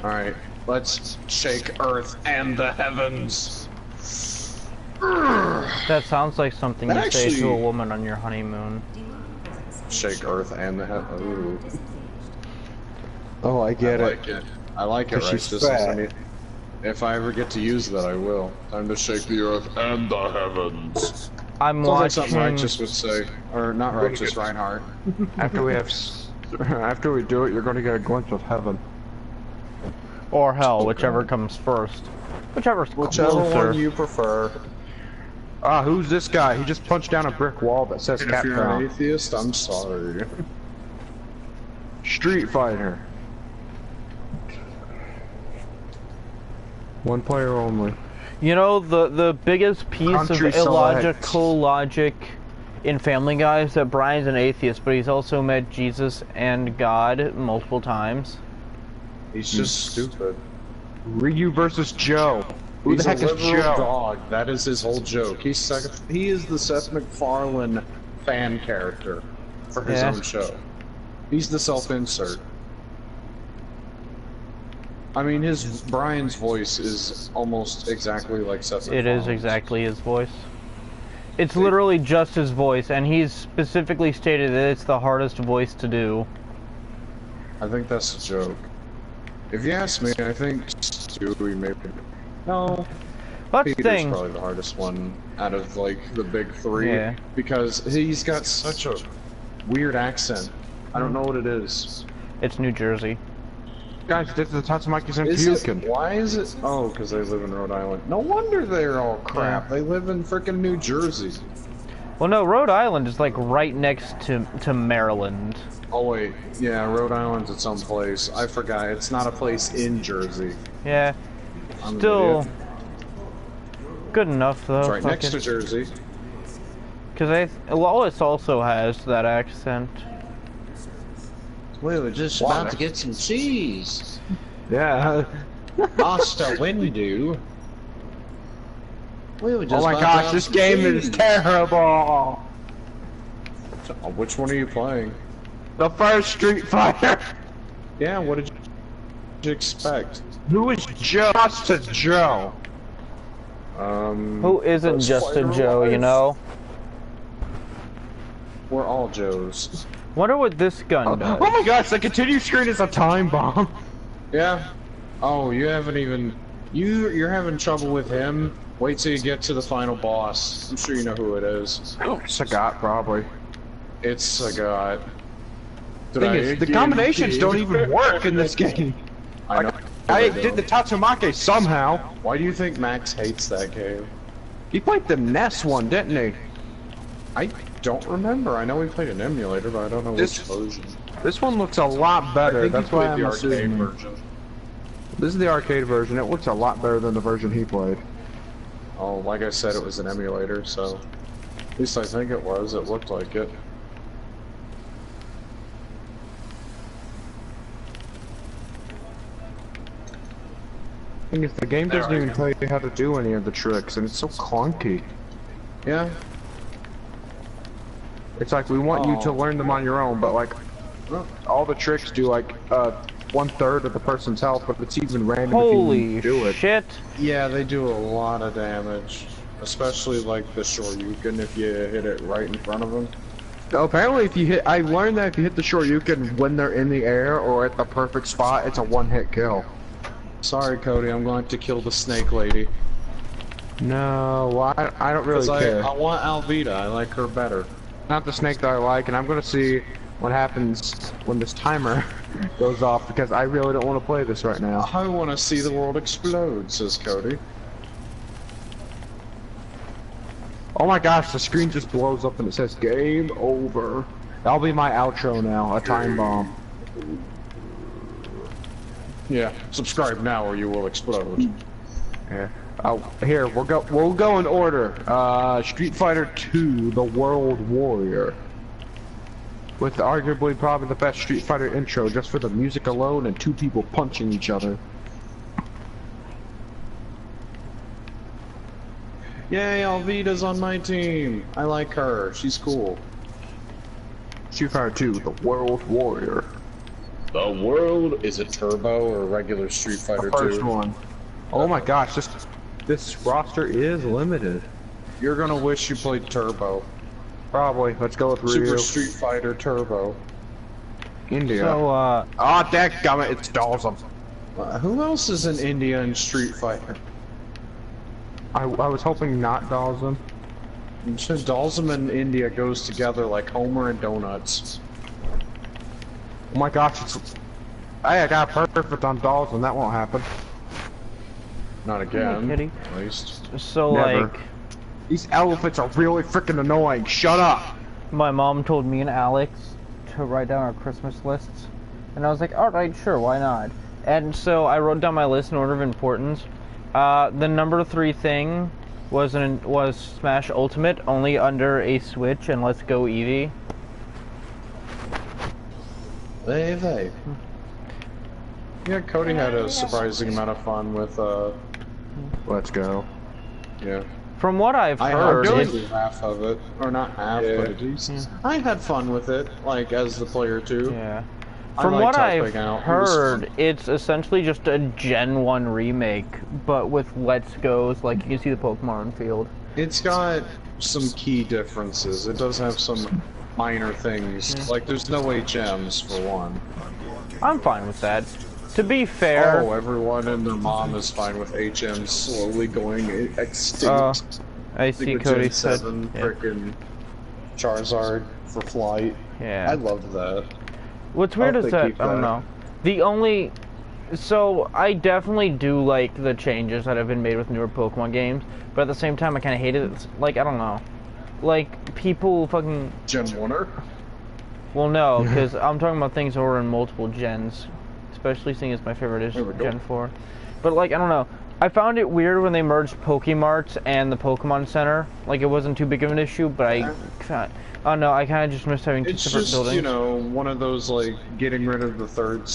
Alright, let's shake Earth and the heavens. That sounds like something That you say to actually- a woman on your honeymoon. Shake Earth and the heavens. Ooh. Oh, I get I it. like it. I like it, 'Cause right? she's This fat. isn't it. If I ever get to use that, I will. Time to shake the earth and the heavens. I'm Sounds like watching. something Righteous would say. Or not Righteous, Reinhardt. After we have, after we do it, you're gonna get a glimpse of heaven. Or hell, Oh, whichever God. comes first. Whichever's Whichever closer. one you prefer. Ah, who's this guy? He just punched down a brick wall that says If you're an Capcom. atheist, I'm sorry. Street Fighter. One player only. You know, the biggest piece Country of select. illogical logic in Family Guy is that Brian's an atheist, but he's also met Jesus and God multiple times. He's just stupid. Ryu versus Joe. Who He's the heck a is liberal Joe? dog. That is his whole joke. He is the Seth MacFarlane fan character for his Yeah. own show. He's the self-insert. I mean, Brian's voice is almost exactly like Seth It is MacFarlane's. exactly his voice. It's literally just his voice, and he's specifically stated that it's the hardest voice to do. I think that's a joke. If you ask me, I think Stewie maybe. No, That's the Peter's thing. probably the hardest one out of like the big three Yeah. because he's got such a weird accent. I don't know what it is. It's New Jersey. Guys, this is the Tatsumaki's and Is it? puking. Why is it? Oh, because they live in Rhode Island. No wonder they're all crap. They live in frickin' New Jersey. Well, no, Rhode Island is like right next to Maryland. Oh wait, yeah, Rhode Island's its own place. I forgot. It's not a place in Jersey. Yeah, I'm an still idiot. good enough though. It's right next to Jersey. Because Lois also has that accent. We were just Why? about to get some cheese. Yeah. Master Windu. We were just Oh my about to gosh, have this some game cheese. is terrible. Oh, which one are you playing? The first Street Fighter. Yeah, what did you expect? Who is Just to Joe? Who isn't First just a Fighter Joe, you Life. know? We're all Joes. Wonder what this gun Oh does. my gosh, the continue screen is a time bomb. Yeah. Oh, you haven't even. You're having trouble with him. Wait till you get to the final boss. I'm sure you know who it is. Sagat, probably. It's Sagat. Did Thing I is, the again combinations kid? don't even work in this game. I know. I they did the don't. Tatsumake somehow. Why do you think Max hates that game? He played the NES one, didn't he? I don't remember. I know we played an emulator, but I don't know This- which version. This one looks a lot better. I think That's he why played I'm the arcade assuming. version. This is the arcade version. It looks a lot better than the version he played. Oh, like I said, it was an emulator, so at least I think it was. It looked like it. Thing is, the game doesn't even tell you how to do any of the tricks, and it's so clunky. Yeah. It's like we want you to learn them on your own, but like all the tricks do like 1/3 of the person's health, but it's even random Holy if you do it. shit. Yeah, they do a lot of damage, especially like the Shoryuken if you hit it right in front of them. Apparently, if you hit, I learned that if you hit the Shoryuken when they're in the air or at the perfect spot, it's a one-hit kill. Sorry, Cody, I'm going to kill the snake lady. No, well, I don't really Because care. I want Alvida, I like her better. Not the snake that I like, and I'm gonna see what happens when this timer goes off because I really don't want to play this right now. I want to see the world explode, says Cody. Oh my gosh, the screen just blows up and it says game over. That'll be my outro now, a time bomb. Yeah, subscribe now or you will explode. Yeah. Oh, here we'll go in order. Street Fighter 2: The World Warrior, with arguably probably the best Street Fighter intro just for the music alone and two people punching each other. Yay, Alvida's on my team. I like her. She's cool. Street Fighter 2: The World Warrior. The world is it Turbo or regular Street Fighter The first 2? one. Oh my gosh, this roster is limited. You're gonna wish you played Turbo. Probably. Let's go with Super Ryu. Street Fighter Turbo. India. So, Ah, dadgummit, it's Dawson. Who else is in India in Street Fighter? I was hoping not Dawson. Dalsum and India goes together like Homer and Donuts. Oh my gosh, I got perfect on Dawson. That won't happen. Not again, kitty. at least. So Never. like, These elephants are really freaking annoying. Shut up. my mom told me and Alex to write down our Christmas lists, and I was like, all right, sure, why not? And so I wrote down my list in order of importance. The number 3 thing was Smash Ultimate, only under a Switch, and Let's Go Eevee. They. Yeah, Cody had a surprising amount of fun with, Let's go. yeah. From what I've I heard, heard it's, half of it, or not half, but at least I had fun with it, like as the player too. yeah. I From liked what I've helping out. It was heard, fun. it's essentially just a Gen 1 remake, but with Let's Go's, like you can see the Pokemon field. It's got some key differences. It does have some minor things, like there's no HMs for one. I'm fine with that. To be fair, Oh, everyone and their mom is fine with HMs slowly going extinct. I Like see with Cody Gen said, 7 yeah. frickin' Charizard for flight. Yeah. I loved that. What's weird hope is they that, keep I don't that. know. The only... So, I definitely do like the changes that have been made with newer Pokemon games, but at the same time I kind of hate it. It's, like, I don't know. Like, people fucking... Gen 1er? Well, no, because I'm talking about things that were in multiple gens. Especially seeing as my favorite is There we go. Gen 4. But, like, I don't know. I found it weird when they merged Pokemarts and the Pokemon Center. Like, it wasn't too big of an issue, but I don't know, I kind of just missed having two It's separate just, buildings. you know, one of those, like, getting rid of the third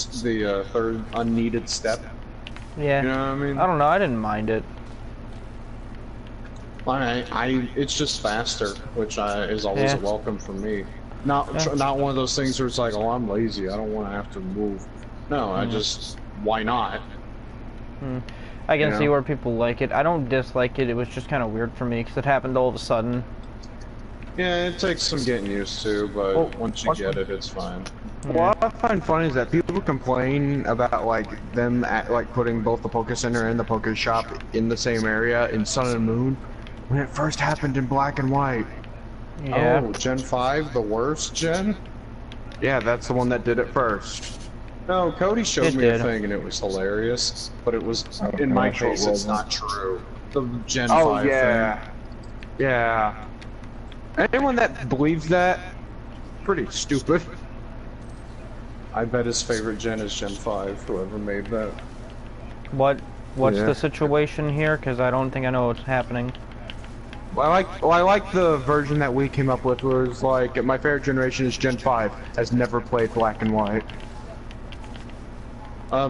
unneeded step. Yeah. You know what I mean? I don't know, I didn't mind it. It's just faster, which is always Yeah. a welcome for me. Not one of those things where it's like, oh, I'm lazy, I don't want to have to move. No, I just, why not? I can You see know? where people like it. I don't dislike it, it was just kind of weird for me, because it happened all of a sudden. Yeah, it takes some getting used to, but Oh, once you what's- get it, it's fine. What I find funny is that people complain about like them like putting both the Poke Center and the Poke Shop in the same area in Sun and Moon when it first happened in Black and White. Yeah. Oh, Gen 5, the worst gen? Yeah, that's the one that did it first. No, Cody showed It me a did. thing and it was hilarious, but it was, Oh, in my I'm sure it case, it's wasn't. not true. The Gen Oh 5 yeah, thing. yeah. Anyone that believes that, pretty stupid. I bet his favorite gen is Gen 5, whoever made that. What's Yeah. the situation here? Because I don't think I know what's happening. Well, I like the version that we came up with, where it's like my favorite generation is Gen 5, has never played Black and White.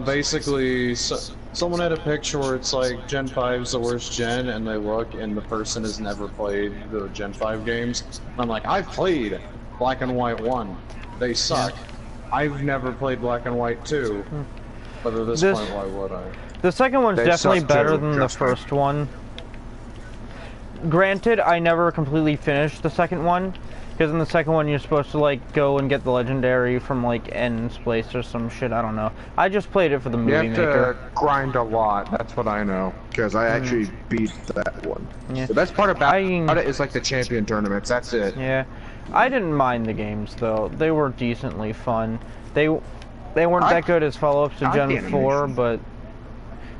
Basically, someone had a picture where it's like Gen 5 is the worst gen, and they look, and the person has never played the Gen 5 games. I'm like, I've played Black and White 1. They suck. I've never played Black and White 2. But at this point, why would I? The second one's They definitely suck better too, than the trust me. first one. Granted, I never completely finished the second one, because in the second one you're supposed to like go and get the legendary from like N's place or some shit, I don't know. I just played it for the You movie have maker. to grind a lot, that's what I know, because I actually beat that one. Yeah. The best part about it is like the champion tournaments, that's it. Yeah. I didn't mind the games though. They were decently fun. They weren't that good as follow-ups to I like the Gen 4, animation. but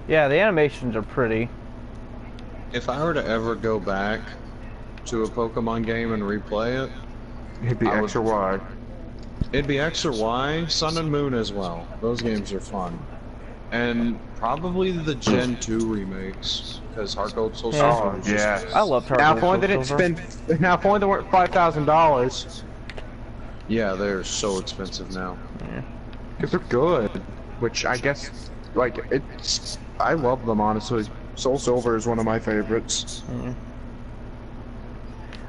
yeah, the animations are pretty. If I were to ever go back to a Pokemon game and replay it, It'd be I would- X or Y. it'd be X or Y, Sun and Moon as well. Those games are fun. And probably the Gen 2 remakes, because Heart Gold Soul Yeah. Silver Oh, was just yeah. good. I loved Heart Now Gold if only they Soul didn't Silver. spend, now if only they weren't $5,000, Yeah, they're so expensive now. because they're good. Which I guess, like, it's, I love them honestly. Soul Silver is one of my favorites.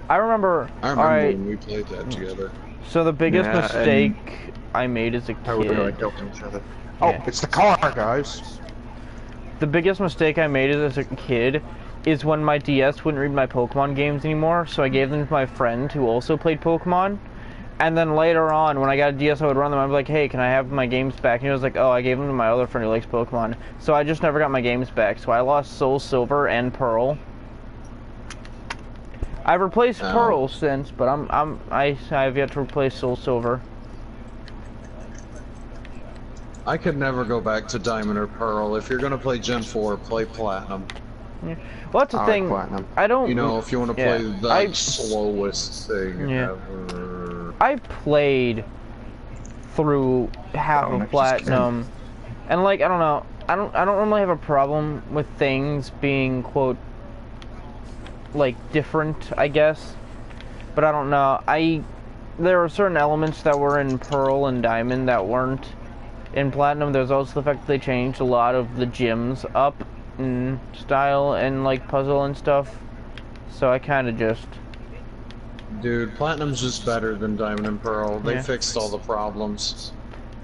I remember, I remember alright, when we played that together. so the biggest Yeah, mistake I made as a I really like kid, helping each other. Oh, Yeah. it's the car, guys. the biggest mistake I made as a kid is when my DS wouldn't read my Pokemon games anymore, so I gave them to my friend who also played Pokemon. And then later on, when I got a DS, I would run them. I'd be like, hey, can I have my games back? And he was like, oh, I gave them to my other friend who likes Pokemon. So I just never got my games back. So I lost Soul Silver and Pearl. I've replaced Oh. Pearl since, but I've yet to replace Soul Silver. I could never go back to Diamond or Pearl. If you're gonna play Gen 4, play Platinum. Yeah. Well, that's the I like thing. Platinum. I don't. You know, if you want to yeah, play the slowest thing ever. I played through half Oh, of next is Platinum, and like I don't know. I don't normally have a problem with things being quote like different, I guess. But I don't know. There are certain elements that were in Pearl and Diamond that weren't in Platinum. There's also the fact that they changed a lot of the gyms up in style and like puzzle and stuff. So I kind of just. Dude, Platinum's just better than Diamond and Pearl. They Yeah. fixed all the problems.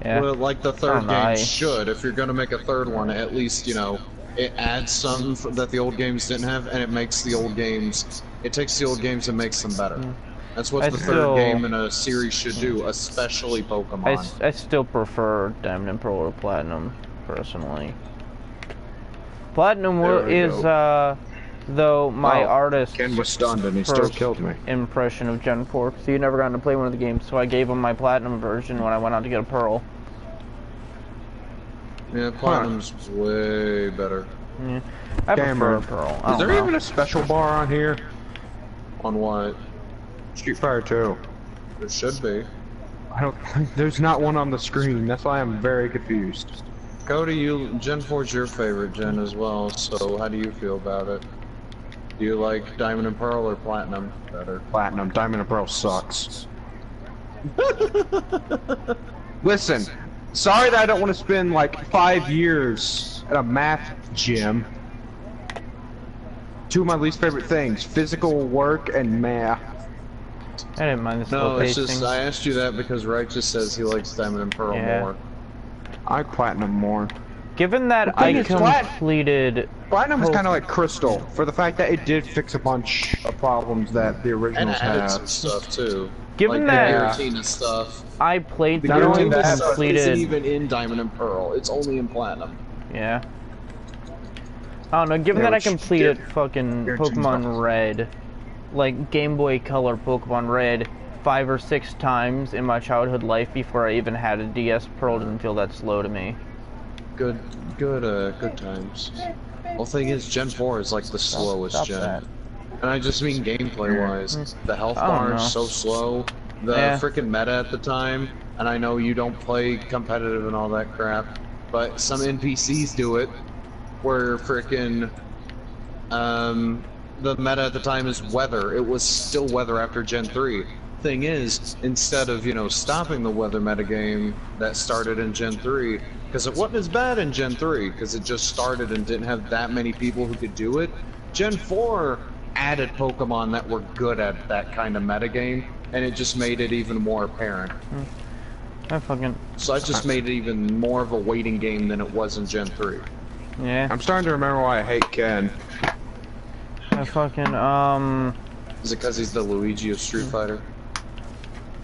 Yeah. Well, like the third Oh, game nice. should. If you're gonna make a third one, at least, you know, it adds something that the old games didn't have, and it makes the old games. It takes the old games and makes them better. That's what I the still- third game in a series should do, especially Pokemon. I still prefer Diamond and Pearl to Platinum, personally. Platinum There we is, though, my Oh, artist Ken was stunned and he still first killed me. impression of Gen 4, so you never got to play one of the games, so I gave him my Platinum version when I went out to get a Pearl. Yeah, Platinum's way better. Yeah. I Gamer. prefer Pearl. I Is don't there know. even a special bar on here? On what? Street Fighter 2. There should be. I don't. There's not one on the screen. That's why I'm very confused. Cody, Gen 4's your favorite gen as well, so how do you feel about it? Do you like Diamond and Pearl or Platinum better? Platinum, Diamond and Pearl sucks. Listen, sorry that I don't want to spend like 5 years at a math gym. Two of my least favorite things: physical work and math. I didn't mind the No, slow it's pacing. just, I asked you that because Righteous says he likes Diamond and Pearl Yeah. more. I like Platinum more. Given that The thing I is, Plat- completed... Platinum is Oh. kind of like Crystal, for the fact that it did fix a bunch of problems that the And originals added some had. stuff too. Given like that- the Giratina stuff. I played The Not only through that, and Giratina stuff completed... isn't even in Diamond and Pearl. It's only in Platinum. Yeah. I don't know, given Yeah, that I which completed Gar- fucking Giratina Pokemon stuff. Red, like Game Boy Color Pokemon Red, 5 or 6 times in my childhood life before I even had a DS, Pearl didn't feel that slow to me. Good times. Well, thing is, Gen 4 is like the slowest Stop gen. that. And I just mean gameplay-wise. The health I don't bar know. is so slow. The Yeah. freaking meta at the time, and I know you don't play competitive and all that crap, but some NPCs do it, where freaking, the meta at the time is weather. It was still weather after Gen 3. Thing is, instead of, you know, stopping the weather metagame that started in Gen 3, because it wasn't as bad in Gen 3, because it just started and didn't have that many people who could do it, Gen 4 added Pokemon that were good at that kind of metagame, and it just made it even more apparent. I fucking... So I just made it even more of a waiting game than it was in Gen 3. Yeah. I'm starting to remember why I hate Ken. I fucking, Is it because he's the Luigi of Street Fighter?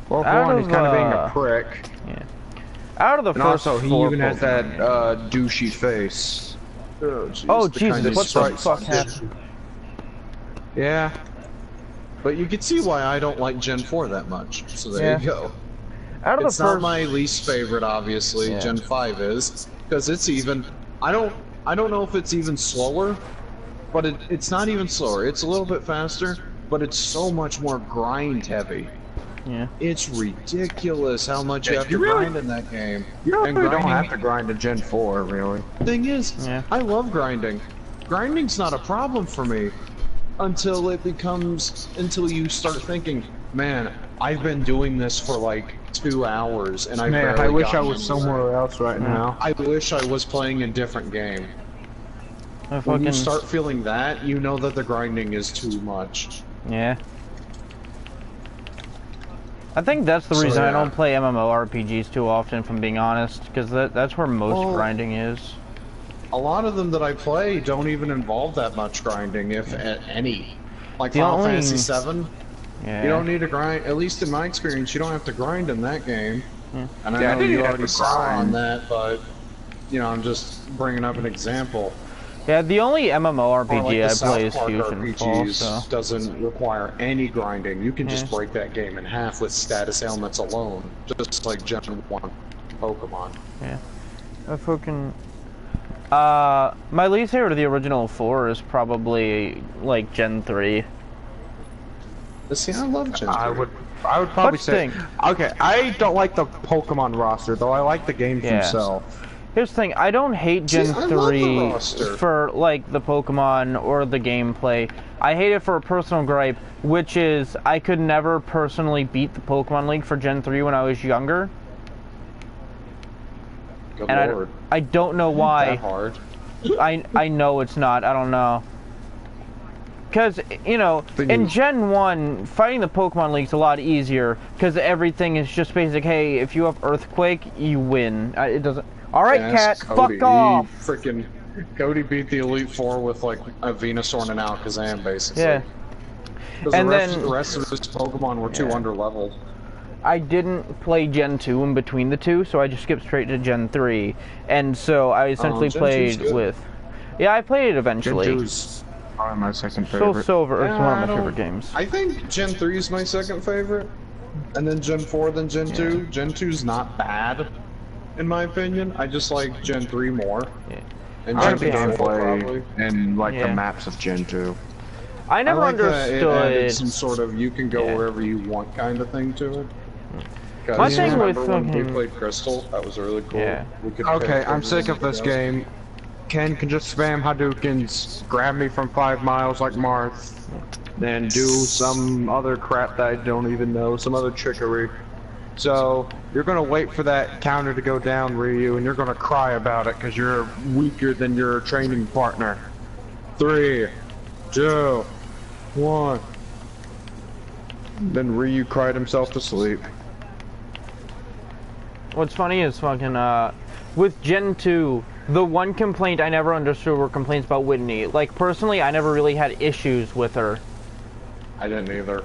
Well, for Out one, he's of, kind of being a uh, prick. out of the And first also, he 4 even has that Pokemon- douchey face. Oh, jeez. Oh, the kind Jesus, of what the sprites fuck on happened? Yeah. But you can see why I don't like Gen 4 that much. So there Yeah. you go. Out of It's the not first... my least favorite, obviously. Yeah. Gen 5 is, because it's even. I don't know if it's even slower, but it's not even slower. It's a little bit faster, but it's so much more grind heavy. Yeah. It's ridiculous how much you have to you really- grind in that game. You really And don't grinding- have to grind to Gen 4, really. Thing is, Yeah. I love grinding. Grinding's not a problem for me until you start thinking, man, I've been doing this for like 2 hours and I Man, barely I wish I gotten was anywhere. somewhere else right now. I wish I was playing a different game. I When fucking... you start feeling that, you know that the grinding is too much. Yeah. I think that's the So, reason I yeah. don't play MMORPGs too often, if I'm being honest, because that's where most Well, grinding is. A lot of them that I play don't even involve that much grinding, if any. Like The Final only- Fantasy 7, Yeah. you don't need to grind. At least in my experience, you don't have to grind in that game. And I Yeah, I know didn't you have already to saw on grind. that, but you know, I'm just bringing up an example. Yeah, the only Or MMORPG like the I South play is Park Fusion Fall, RPGs so... doesn't require any grinding. You can just Yeah. break that game in half with status ailments alone, just like Gen 1 Pokemon. I fucking... my least favorite of the original 4 is probably, like, Gen 3. See, I love Gen 3. I would probably say... Okay, I don't like the Pokemon roster, though I like the games themselves. Here's the thing, I don't hate Gen 3 for, like, the Pokemon or the gameplay. I hate it for a personal gripe, which is I could never personally beat the Pokemon League for Gen 3 when I was younger. Good and Lord. I don't know why. That hard. I know it's not, I don't know. Because, you know, in Gen 1, fighting the Pokemon League's a lot easier, because everything is just basic, hey, if you have Earthquake, you win. It doesn't... Alright, Cat, fuck off! Freaking Cody beat the Elite Four with, like, a Venusaur and an Alakazam, basically. Yeah. And the rest of his Pokemon were too underleveled. I didn't play Gen 2 in between the two, so I just skipped straight to Gen 3. And so I essentially played with... Yeah, I played it eventually. Gen 2's probably my second favorite. Soul Silver is one of my favorite games. I think Gen 3 is my second favorite. And then Gen 4, then Gen 2. Gen 2's not bad, in my opinion. I just like Gen 3 more. Yeah. And I like Gen the 4 gameplay probably. and like the maps of Gen 2. I never like understood... That it added some sort of you can go wherever you want kind of thing to it. My thing with when we played Crystal, that was really cool. Yeah. Okay, I'm sick of this game. Ken can just spam Hadoukens, grab me from 5 miles like Marth, then do some other crap that I don't even know, some other trickery. So, you're gonna wait for that counter to go down, Ryu, and you're gonna cry about it because you're weaker than your training partner. 3, 2, 1. Then Ryu cried himself to sleep. What's funny is fucking, with Gen 2, the one complaint I never understood were complaints about Whitney. Like, personally, I never really had issues with her. I didn't either.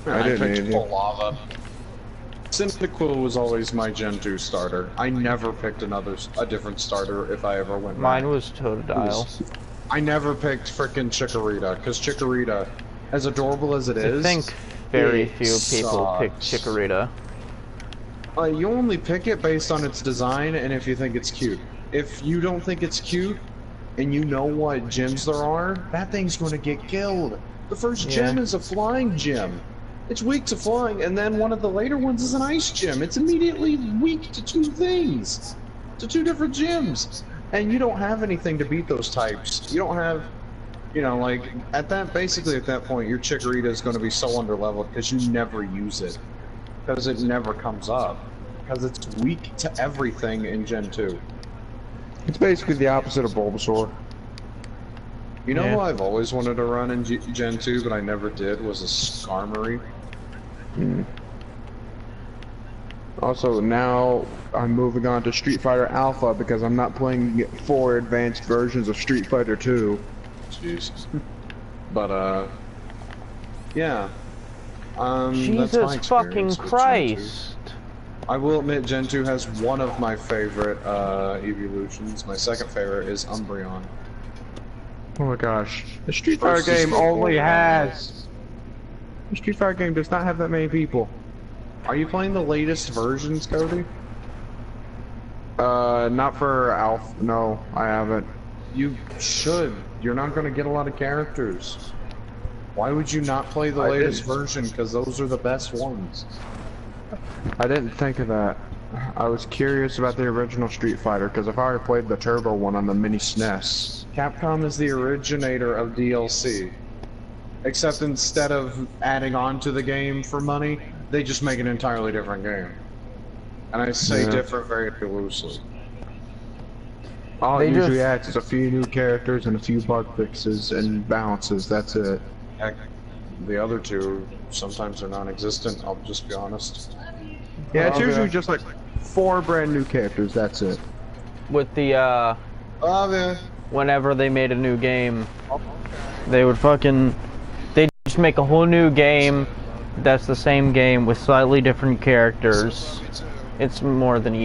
I didn't picked either. Lava. Cyndaquil was always my Gen 2 starter. I never picked a different starter if I ever went Mine back. was Totodile. I never picked frickin' Chikorita, because Chikorita, as adorable as it is, I think very few people pick Chikorita. You only pick it based on its design and if you think it's cute. If you don't think it's cute, and you know what gyms there are, that thing's gonna get killed. The first gym is a flying gym. It's weak to flying, and then one of the later ones is an ice gym. It's immediately weak to 2 things. To 2 different gyms. And you don't have anything to beat those types. You don't have, you know, like, basically at that point, your Chikorita is gonna be so underleveled because you never use it. Because it never comes up. Because it's weak to everything in Gen 2. It's basically the opposite of Bulbasaur. You know who I've always wanted to run in Gen 2, but I never did, was a Skarmory. Also, now I'm moving on to Street Fighter Alpha because I'm not playing 4 advanced versions of Street Fighter 2. Jeez. But, yeah. Jesus fucking Christ! I will admit Gen 2 has one of my favorite evolutions. My second favorite is Umbreon. Oh my gosh. The Street Fighter game only has... The Street Fighter game does not have that many people. Are you playing the latest versions, Cody? Not for Alpha. No, I haven't. You should. You're not going to get a lot of characters. Why would you not play the latest version? Because those are the best ones. I didn't think of that. I was curious about the original Street Fighter, because I've already played the Turbo one on the mini SNES. Capcom is the originator of DLC. Except instead of adding on to the game for money, they just make an entirely different game. And I say different very loosely. All it usually adds is a few new characters and a few bug fixes and balances, that's it. Heck, the other two, sometimes they're non-existent, I'll just be honest. Yeah, it's usually just like 4 brand new characters, that's it. With the, whenever they made a new game, they would they'd just make a whole new game that's the same game with slightly different characters. It's more than